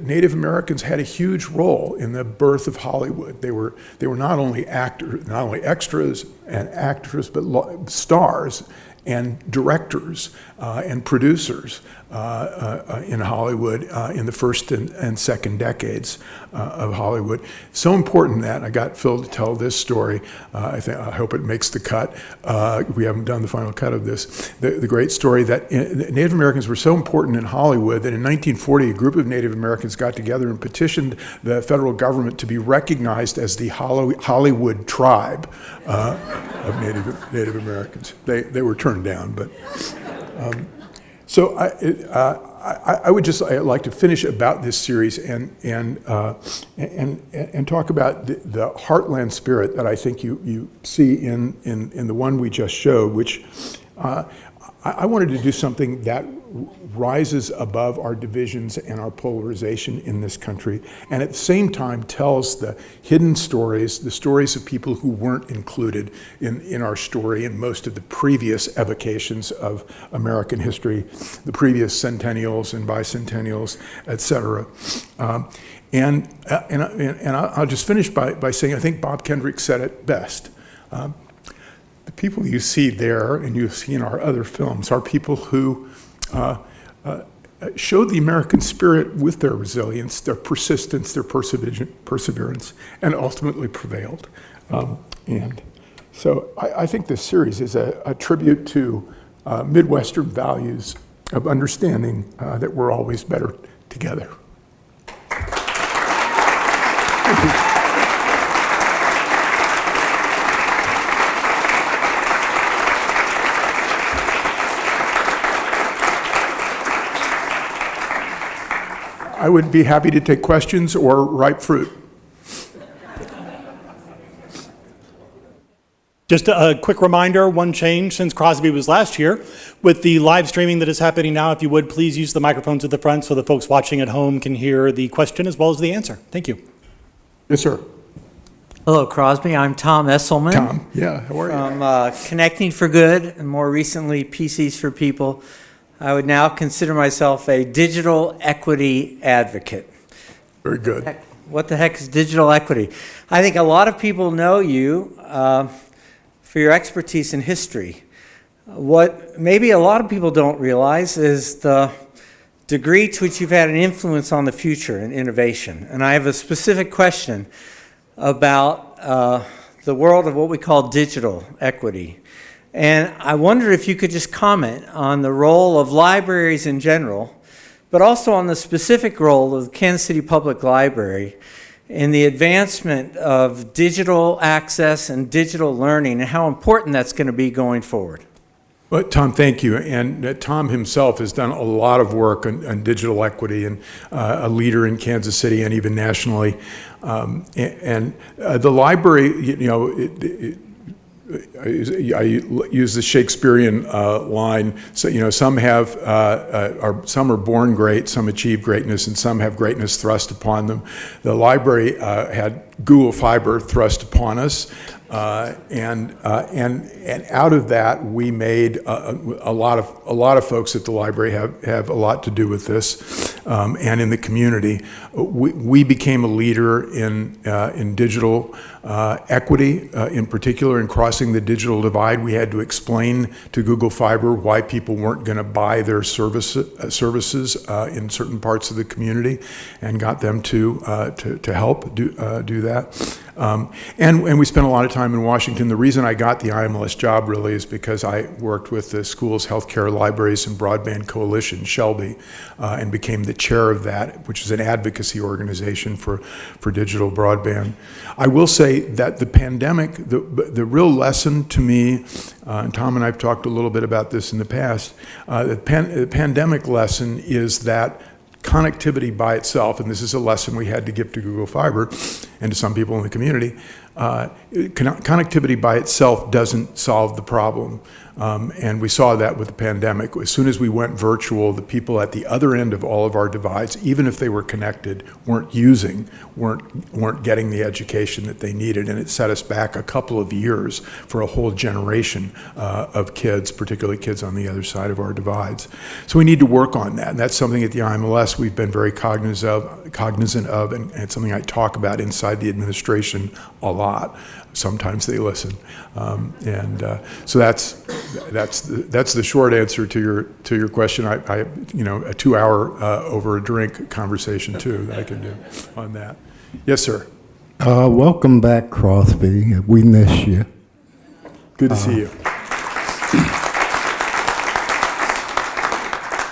Native Americans had a huge role in the birth of Hollywood. They were not only extras and actors, but stars and directors and producers in Hollywood in the first and second decades of Hollywood. So important that I got Phil to tell this story. I hope it makes the cut. We haven't done the final cut of this. The great story that Native Americans were so important in Hollywood that in 1940 a group of Native Americans got together and petitioned the federal government to be recognized as the Hollywood tribe of Native Americans. They were turned down, but. So I would just like to finish about this series and talk about the heartland spirit that I think you see in the one we just showed, which I wanted to do something that rises above our divisions and our polarization in this country, and at the same time tells the hidden stories, the stories of people who weren't included in our story in most of the previous evocations of American history, the previous centennials and bicentennials, et cetera. And I'll just finish by saying I think Bob Kendrick said it best. The people you see there and you see in our other films are people who showed the American spirit with their resilience, their persistence, their perseverance, and ultimately prevailed. And so I think this series is a tribute to Midwestern values of understanding that we're always better together. Thank you. I would be happy to take questions or ripe fruit. Just a quick reminder, one change since Crosby was last year. With the live streaming that is happening now, if you would, please use the microphones at the front so the folks watching at home can hear the question as well as the answer. Thank you. Yes, sir. Hello, Crosby. I'm Tom Esselman. Tom, yeah, how are you? From Connecting for Good, and more recently, PCs for People. I would now consider myself a digital equity advocate. Very good. What the heck is digital equity? I think a lot of people know you for your expertise in history. What maybe a lot of people don't realize is the degree to which you've had an influence on the future and innovation. And I have a specific question about the world of what we call digital equity. And I wonder if you could just comment on the role of libraries in general, but also on the specific role of the Kansas City Public Library in the advancement of digital access and digital learning and how important that's going to be going forward. Well, Tom, thank you. And Tom himself has done a lot of work on digital equity and a leader in Kansas City and even nationally. The library, I use the Shakespearean line. So, some are born great, some achieve greatness, and some have greatness thrust upon them. The library had Google Fiber thrust upon us, and out of that we made a lot of folks at the library have a lot to do with this, and in the community. We became a leader in digital equity, in particular in crossing the digital divide. We had to explain to Google Fiber why people weren't going to buy their services in certain parts of the community, and got them to help do that. And we spent a lot of time in Washington. The reason I got the IMLS job really is because I worked with the Schools, Healthcare, Libraries, and Broadband Coalition, Shelby, and became the chair of that, which is an advocacy organization for digital broadband. I will say that the pandemic, the real lesson to me, and Tom and I have talked a little bit about this in the past, the pandemic lesson is that connectivity by itself, and this is a lesson we had to give to Google Fiber, and to some people in the community, connectivity by itself doesn't solve the problem. And we saw that with the pandemic. As soon as we went virtual, the people at the other end of all of our divides, even if they were connected, weren't getting the education that they needed, and it set us back a couple of years for a whole generation of kids, particularly kids on the other side of our divides. So we need to work on that, and that's something at the IMLS we've been very cognizant of, and it's something I talk about inside the administration a lot. Sometimes they listen, so that's the short answer to your question. I a 2-hour over a drink conversation too that I can do on that. Yes, sir. Welcome back, Crosby. We miss you. Good to see you.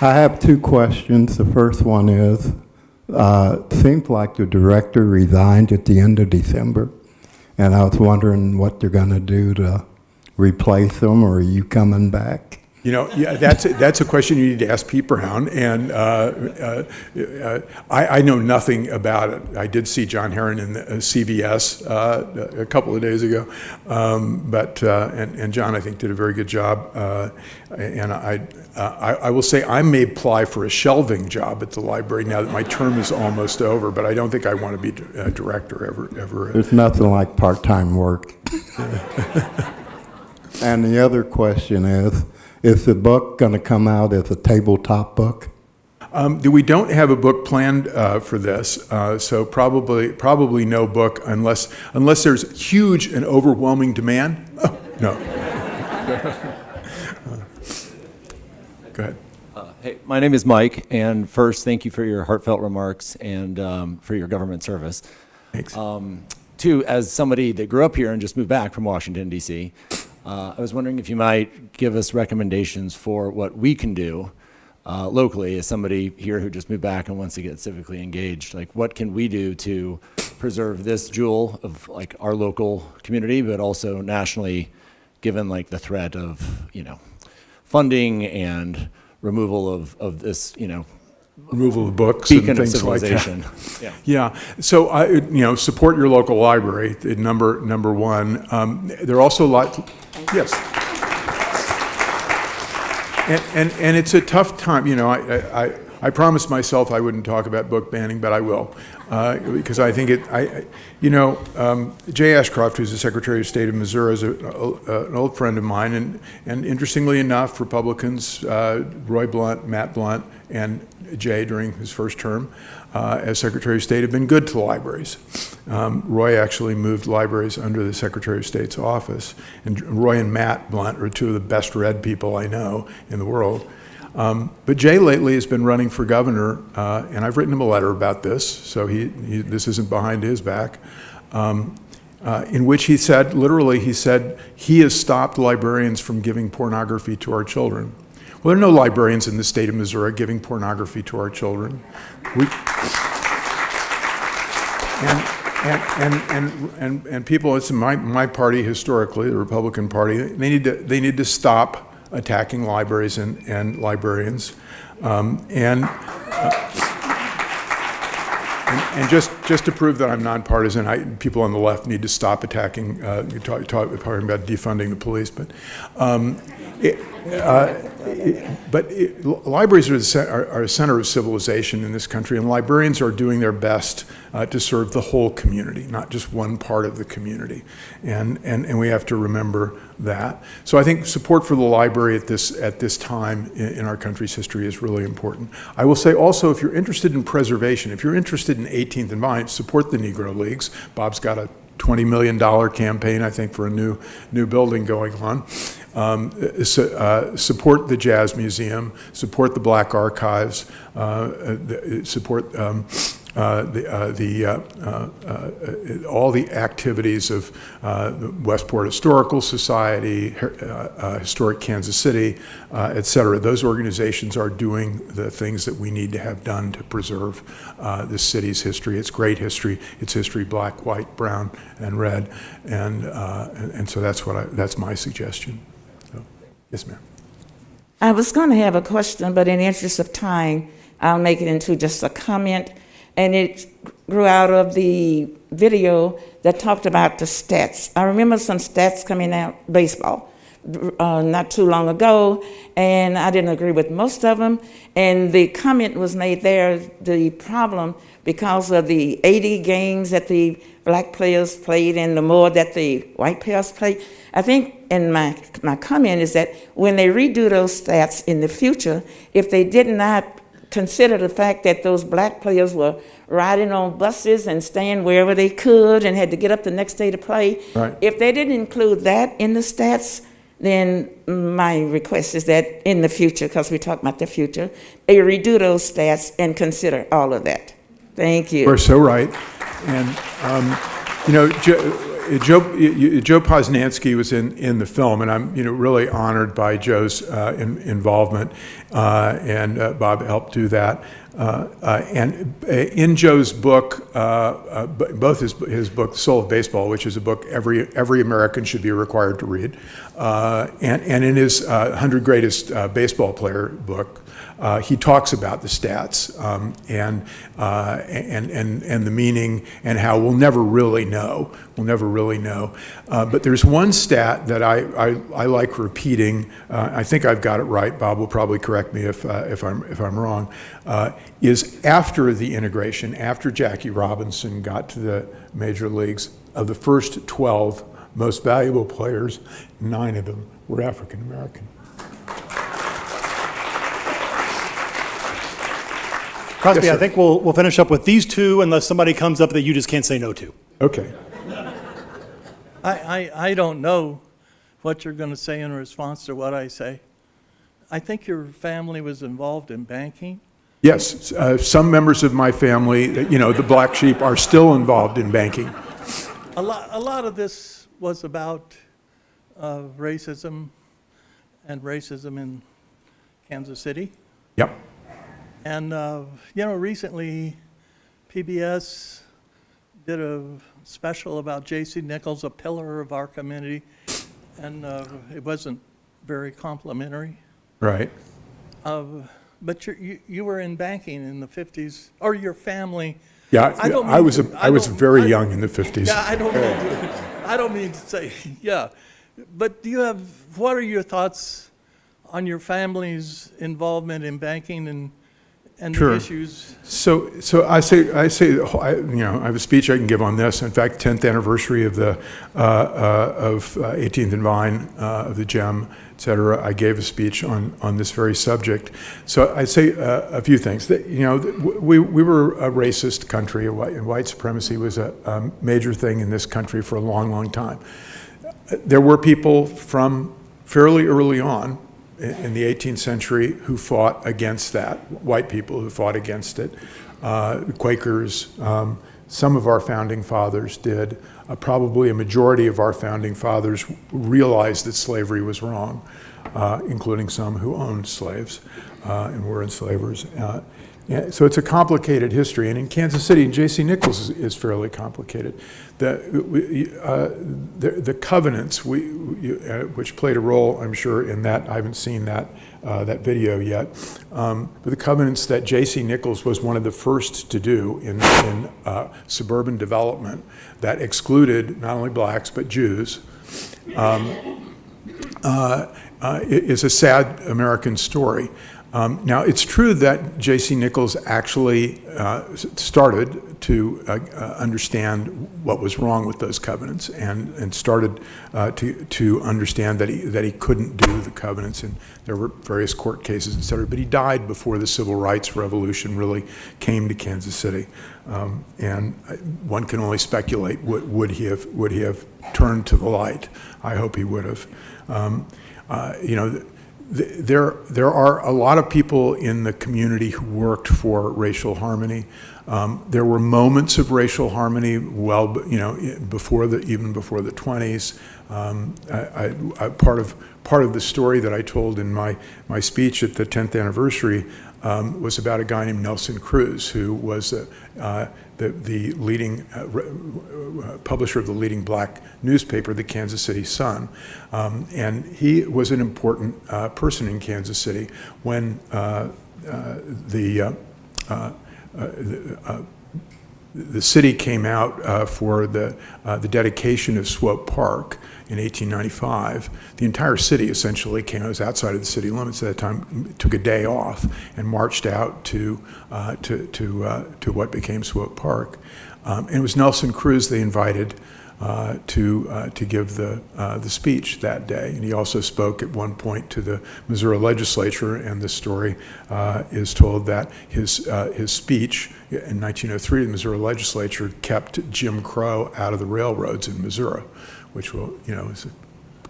I have 2 questions. The first one is, seems like the director resigned at the end of December. And I was wondering what they're going to do to replace them, or are you coming back? Yeah, that's a question you need to ask Pete Brown, and I know nothing about it. I did see John Herron in the CVS a couple of days ago, and John, I think, did a very good job. And I will say I may apply for a shelving job at the library now that my term is almost over, but I don't think I want to be a director ever. There's nothing like part-time work. And the other question is the book going to come out as a tabletop book? We don't have a book planned for this, so probably no book unless there's huge and overwhelming demand. Oh, no. Go ahead. Hey, my name is Mike, and first, thank you for your heartfelt remarks and for your government service. Thanks. Two, as somebody that grew up here and just moved back from Washington, D.C., I was wondering if you might give us recommendations for what we can do locally as somebody here who just moved back and wants to get civically engaged. Like, what can we do to preserve this jewel of like our local community, but also nationally, given like the threat of, funding and removal of this, removal of books beacon and things of civilization. Like that. Yeah. So support your local library. Number one. There are also a lot. Yes. And it's a tough time. I promised myself I wouldn't talk about book banning, but I will, because I think Jay Ashcroft, who's the Secretary of State of Missouri, is an old friend of mine, and interestingly enough, Republicans, Roy Blunt, Matt Blunt, and Jay during his first term as Secretary of State have been good to libraries. Roy actually moved libraries under the Secretary of State's office, and Roy and Matt Blunt are two of the best read people I know in the world. But Jay lately has been running for governor, and I've written him a letter about this, so this isn't behind his back, in which he said he has stopped librarians from giving pornography to our children. Well, there are no librarians in the state of Missouri giving pornography to our children. And people, it's my party historically, the Republican Party, they need to stop attacking libraries and librarians, and just to prove that I'm nonpartisan, people on the left need to stop attacking, talking about defunding the police, libraries are a center of civilization in this country, and librarians are doing their best to serve the whole community, not just one part of the community, and we have to remember that. So I think support for the library at this time in our country's history is really important. I will say also, if you're interested in preservation, if you're interested in 18th and Vine, support the Negro Leagues. Bob's got a $20 million campaign, I think, for a new building going on. Support the Jazz Museum, support the Black Archives, support all the activities of the Westport Historical Society, Historic Kansas City, et cetera. Those organizations are doing the things that we need to have done to preserve this city's history, its great history, its history black, white, brown, and red, and so that's my suggestion. So, yes, ma'am. I was going to have a question, but in the interest of time, I'll make it into just a comment. And it grew out of the video that talked about the stats. I remember some stats coming out, baseball, not too long ago, and I didn't agree with most of them. And the comment was made there, the problem, because of the 80 games that the black players played and the more that the white players played. I think, and my comment is that when they redo those stats in the future, if they did not consider the fact that those black players were riding on buses and staying wherever they could and had to get up the next day to play, Right. if they didn't include that in the stats, then my request is that in the future, because we talk about the future, they redo those stats and consider all of that. Thank you. We're so right. And, Joe Posnanski was in the film, and I'm really honored by Joe's involvement, and Bob helped do that. And in Joe's book, both his book, Soul of Baseball, which is a book every American should be required to read, and in his 100 Greatest Baseball Player book, he talks about the stats and the meaning and how we'll never really know. But there's one stat that I like repeating. I think I've got it right. Bob will probably correct me if I'm wrong. Is after the integration, after Jackie Robinson got to the major leagues, of the first 12 most valuable players, 9 of them were African American. Crosby, Yes, I think we'll finish up with these two unless somebody comes up that you just can't say no to. Okay. I don't know what you're going to say in response to what I say. I think your family was involved in banking. Yes, some members of my family, the black sheep, are still involved in banking. A lot of this was about racism and racism in Kansas City. Yep. And, recently PBS did a special about J.C. Nichols, a pillar of our community, and it wasn't very complimentary. Right. But you were in banking in the 50s, or your family. Yeah, I was very young in the 50s. Yeah, I don't mean to say, yeah. But what are your thoughts on your family's involvement in banking and Sure. the issues? So I have a speech I can give on this. In fact, 10th anniversary of the 18th and Vine, of the Gem, et cetera. I gave a speech on this very subject. So I say a few things. We were a racist country, and white supremacy was a major thing in this country for a long, long time. There were people from fairly early on in the 18th century who fought against that, white people who fought against it, Quakers, some of our founding fathers did. Probably a majority of our founding fathers realized that slavery was wrong, including some who owned slaves and were enslavers. So it's a complicated history, and in Kansas City, J.C. Nichols is fairly complicated. The covenants, which played a role, I'm sure, in that. I haven't seen that video yet. But the covenants that J.C. Nichols was one of the first to do in suburban development that excluded not only blacks but Jews, is a sad American story. Now, it's true that J.C. Nichols actually started to understand what was wrong with those covenants and started to understand that he couldn't do the covenants, and there were various court cases, et cetera. But he died before the Civil Rights Revolution really came to Kansas City, and one can only speculate would he have turned to the light. I hope he would have. There are a lot of people in the community who worked for racial harmony. There were moments of racial harmony, even before the 20s. Part of the story that I told in my speech at the 10th anniversary was about a guy named Nelson Cruz, who was the leading publisher of the leading black newspaper, the Kansas City Sun, and he was an important person in Kansas City when the city came out for the dedication of Swope Park in 1895. The entire city essentially came. I was outside of the city limits at that time. Took a day off and marched out to what became Swope Park. And it was Nelson Cruz they invited to give the speech that day. And he also spoke at one point to the Missouri legislature, and the story is told that his speech in 1903 the Missouri legislature kept Jim Crow out of the railroads in Missouri, which is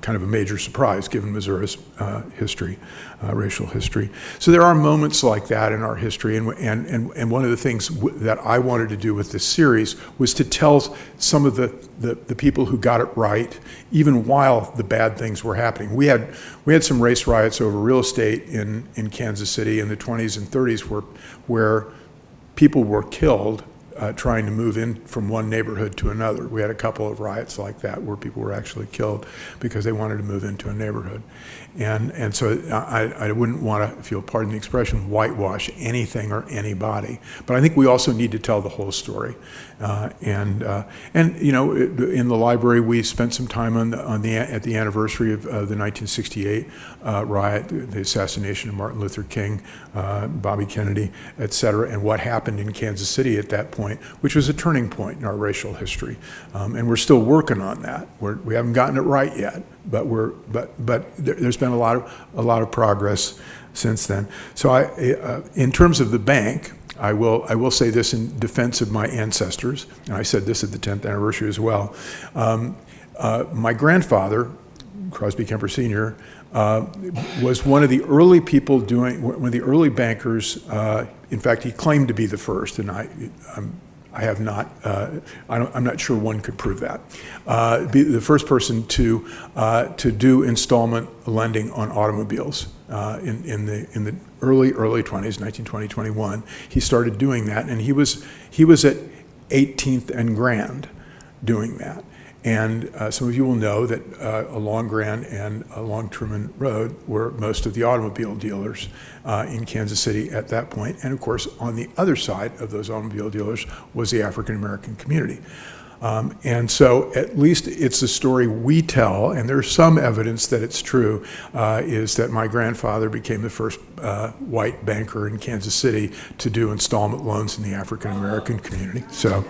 kind of a major surprise given Missouri's history, racial history. So there are moments like that in our history, and one of the things that I wanted to do with this series was to tell some of the people who got it right, even while the bad things were happening. We had some race riots over real estate in Kansas City in the 20s and 30s where people were killed trying to move in from one neighborhood to another. We had a couple of riots like that where people were actually killed because they wanted to move into a neighborhood. And so I wouldn't want to, if you'll pardon the expression, whitewash anything or anybody. But I think we also need to tell the whole story. In the library, we spent some time at the anniversary of the 1968 riot, the assassination of Martin Luther King, Bobby Kennedy, et cetera, and what happened in Kansas City at that point, which was a turning point in our racial history. And we're still working on that. We haven't gotten it right yet, but there's been a lot of progress since then. So in terms of the bank, I will say this in defense of my ancestors, and I said this at the 10th anniversary as well. My grandfather, Crosby Kemper Sr., was one of the early people one of the early bankers. In fact, he claimed to be the first, and I have not. I'm not sure one could prove that. Be the first person to do installment lending on automobiles in the early 20s, 1920, 21. He started doing that, and he was at 18th and Grand doing that. And some of you will know that along Grand and along Truman Road were most of the automobile dealers in Kansas City at that point. And of course, on the other side of those automobile dealers was the African American community. And so at least it's a story we tell, and there's some evidence that it's true, is that my grandfather became the first white banker in Kansas City to do installment loans in the African American community. So.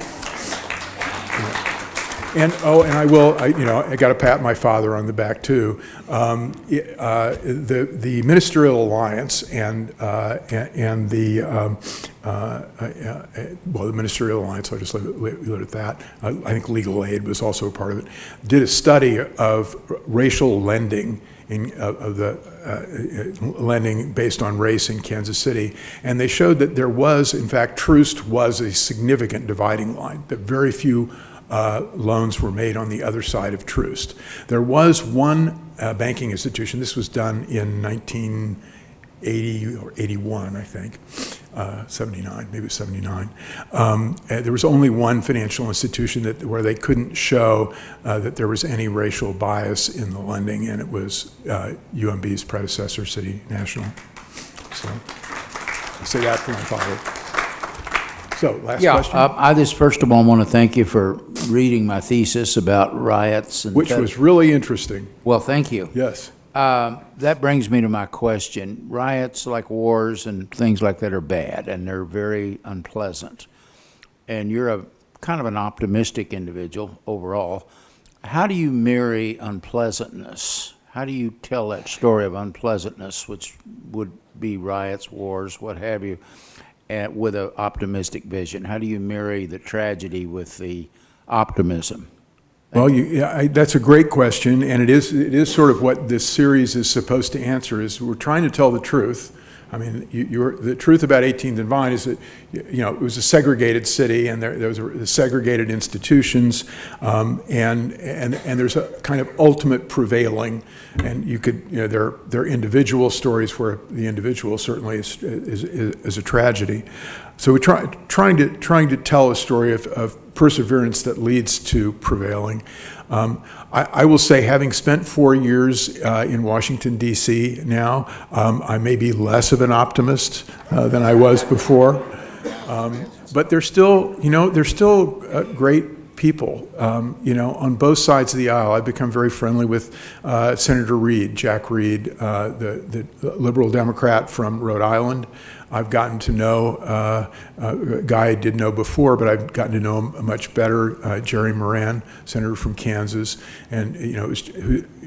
And I got to pat my father on the back too. The Ministerial Alliance and the Ministerial Alliance, I'll just leave it at that. I think Legal Aid was also a part of it. Did a study of racial lending lending based on race in Kansas City, and they showed that there was, in fact, Troost was a significant dividing line. That very few loans were made on the other side of Troost. There was one banking institution, this was done in 1980 or 81, I think, 79, maybe it was 79. There was only one financial institution where they couldn't show that there was any racial bias in the lending, and it was UMB's predecessor, City National. So I say that for my father. So, last question. I just first of all want to thank you for reading my thesis about riots. Which was really interesting. Well, thank you. Yes. That brings me to my question. Riots, like wars and things like that, are bad, and they're very unpleasant. And you're a kind of an optimistic individual overall. How do you marry unpleasantness? How do you tell that story of unpleasantness, which would be riots, wars, what have you, with an optimistic vision? How do you marry the tragedy with the optimism? Well, that's a great question, and it is sort of what this series is supposed to answer. Is we're trying to tell the truth. I mean, the truth about 18th and Vine is that it was a segregated city, and there was segregated institutions, and there's a kind of ultimate prevailing, and there are individual stories where the individual certainly is a tragedy. So we're trying to tell a story of perseverance that leads to prevailing. I will say, having spent 4 years in Washington, D.C. now, I may be less of an optimist than I was before. but they're still, great people, on both sides of the aisle. I've become very friendly with Senator Reid, Jack Reid, the liberal Democrat from Rhode Island. I've gotten to know a guy I did know before, but I've gotten to know him much better, Jerry Moran, senator from Kansas. And,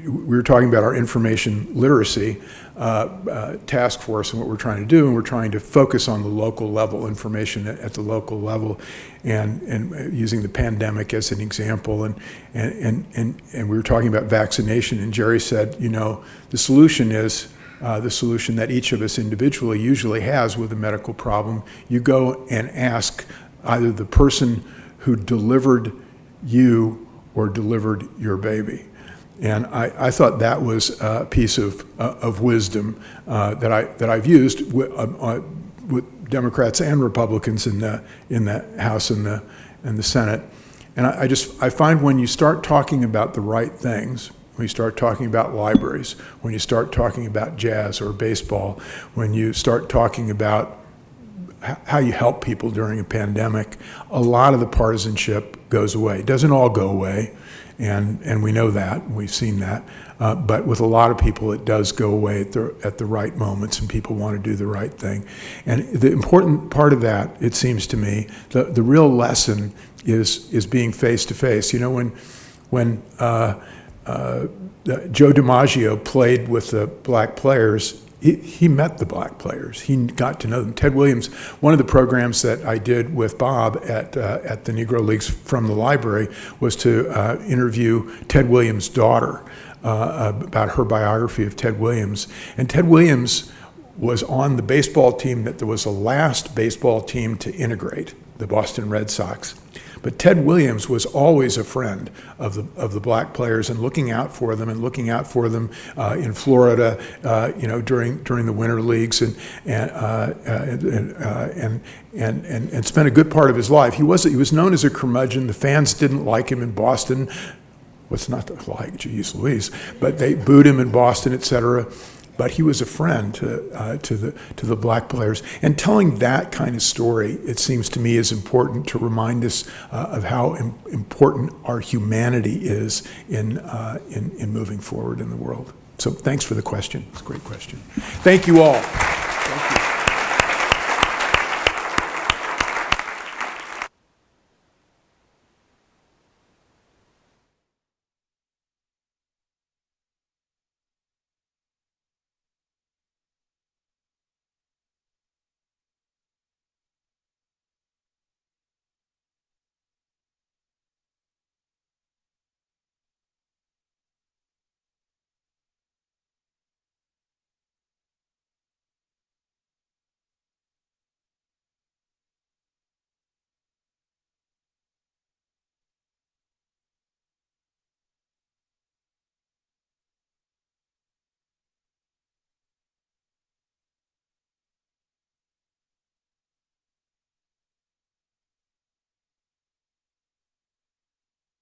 we were talking about our information literacy task force and what we're trying to do, and we're trying to focus on the local level, information at the local level, and using the pandemic as an example. And we were talking about vaccination, and Jerry said, the solution is the solution that each of us individually usually has with a medical problem. You go and ask either the person who delivered you or delivered your baby. And I thought that was a piece of wisdom that I've used with Democrats and Republicans in the House and the Senate. And I find when you start talking about the right things, when you start talking about libraries, when you start talking about jazz or baseball, when you start talking about how you help people during a pandemic, a lot of the partisanship goes away. It doesn't all go away, and we know that, and we've seen that. But with a lot of people, it does go away at the right moments, and people want to do the right thing. And the important part of that, it seems to me, the real lesson is being face to face. When Joe DiMaggio played with the black players, he met the black players. He got to know them. Ted Williams, one of the programs that I did with Bob at the Negro Leagues from the library was to interview Ted Williams' daughter about her biography of Ted Williams. And Ted Williams was on the baseball team that was the last baseball team to integrate, the Boston Red Sox. But Ted Williams was always a friend of the black players and looking out for them in Florida, during the winter leagues and spent a good part of his life. He was known as a curmudgeon. The fans didn't like him in Boston. What's not to like, geez Louise, but they booed him in Boston, et cetera. But he was a friend to the black players. And telling that kind of story, it seems to me, is important to remind us of how important our humanity is in moving forward in the world. So thanks for the question. It's a great question. Thank you all.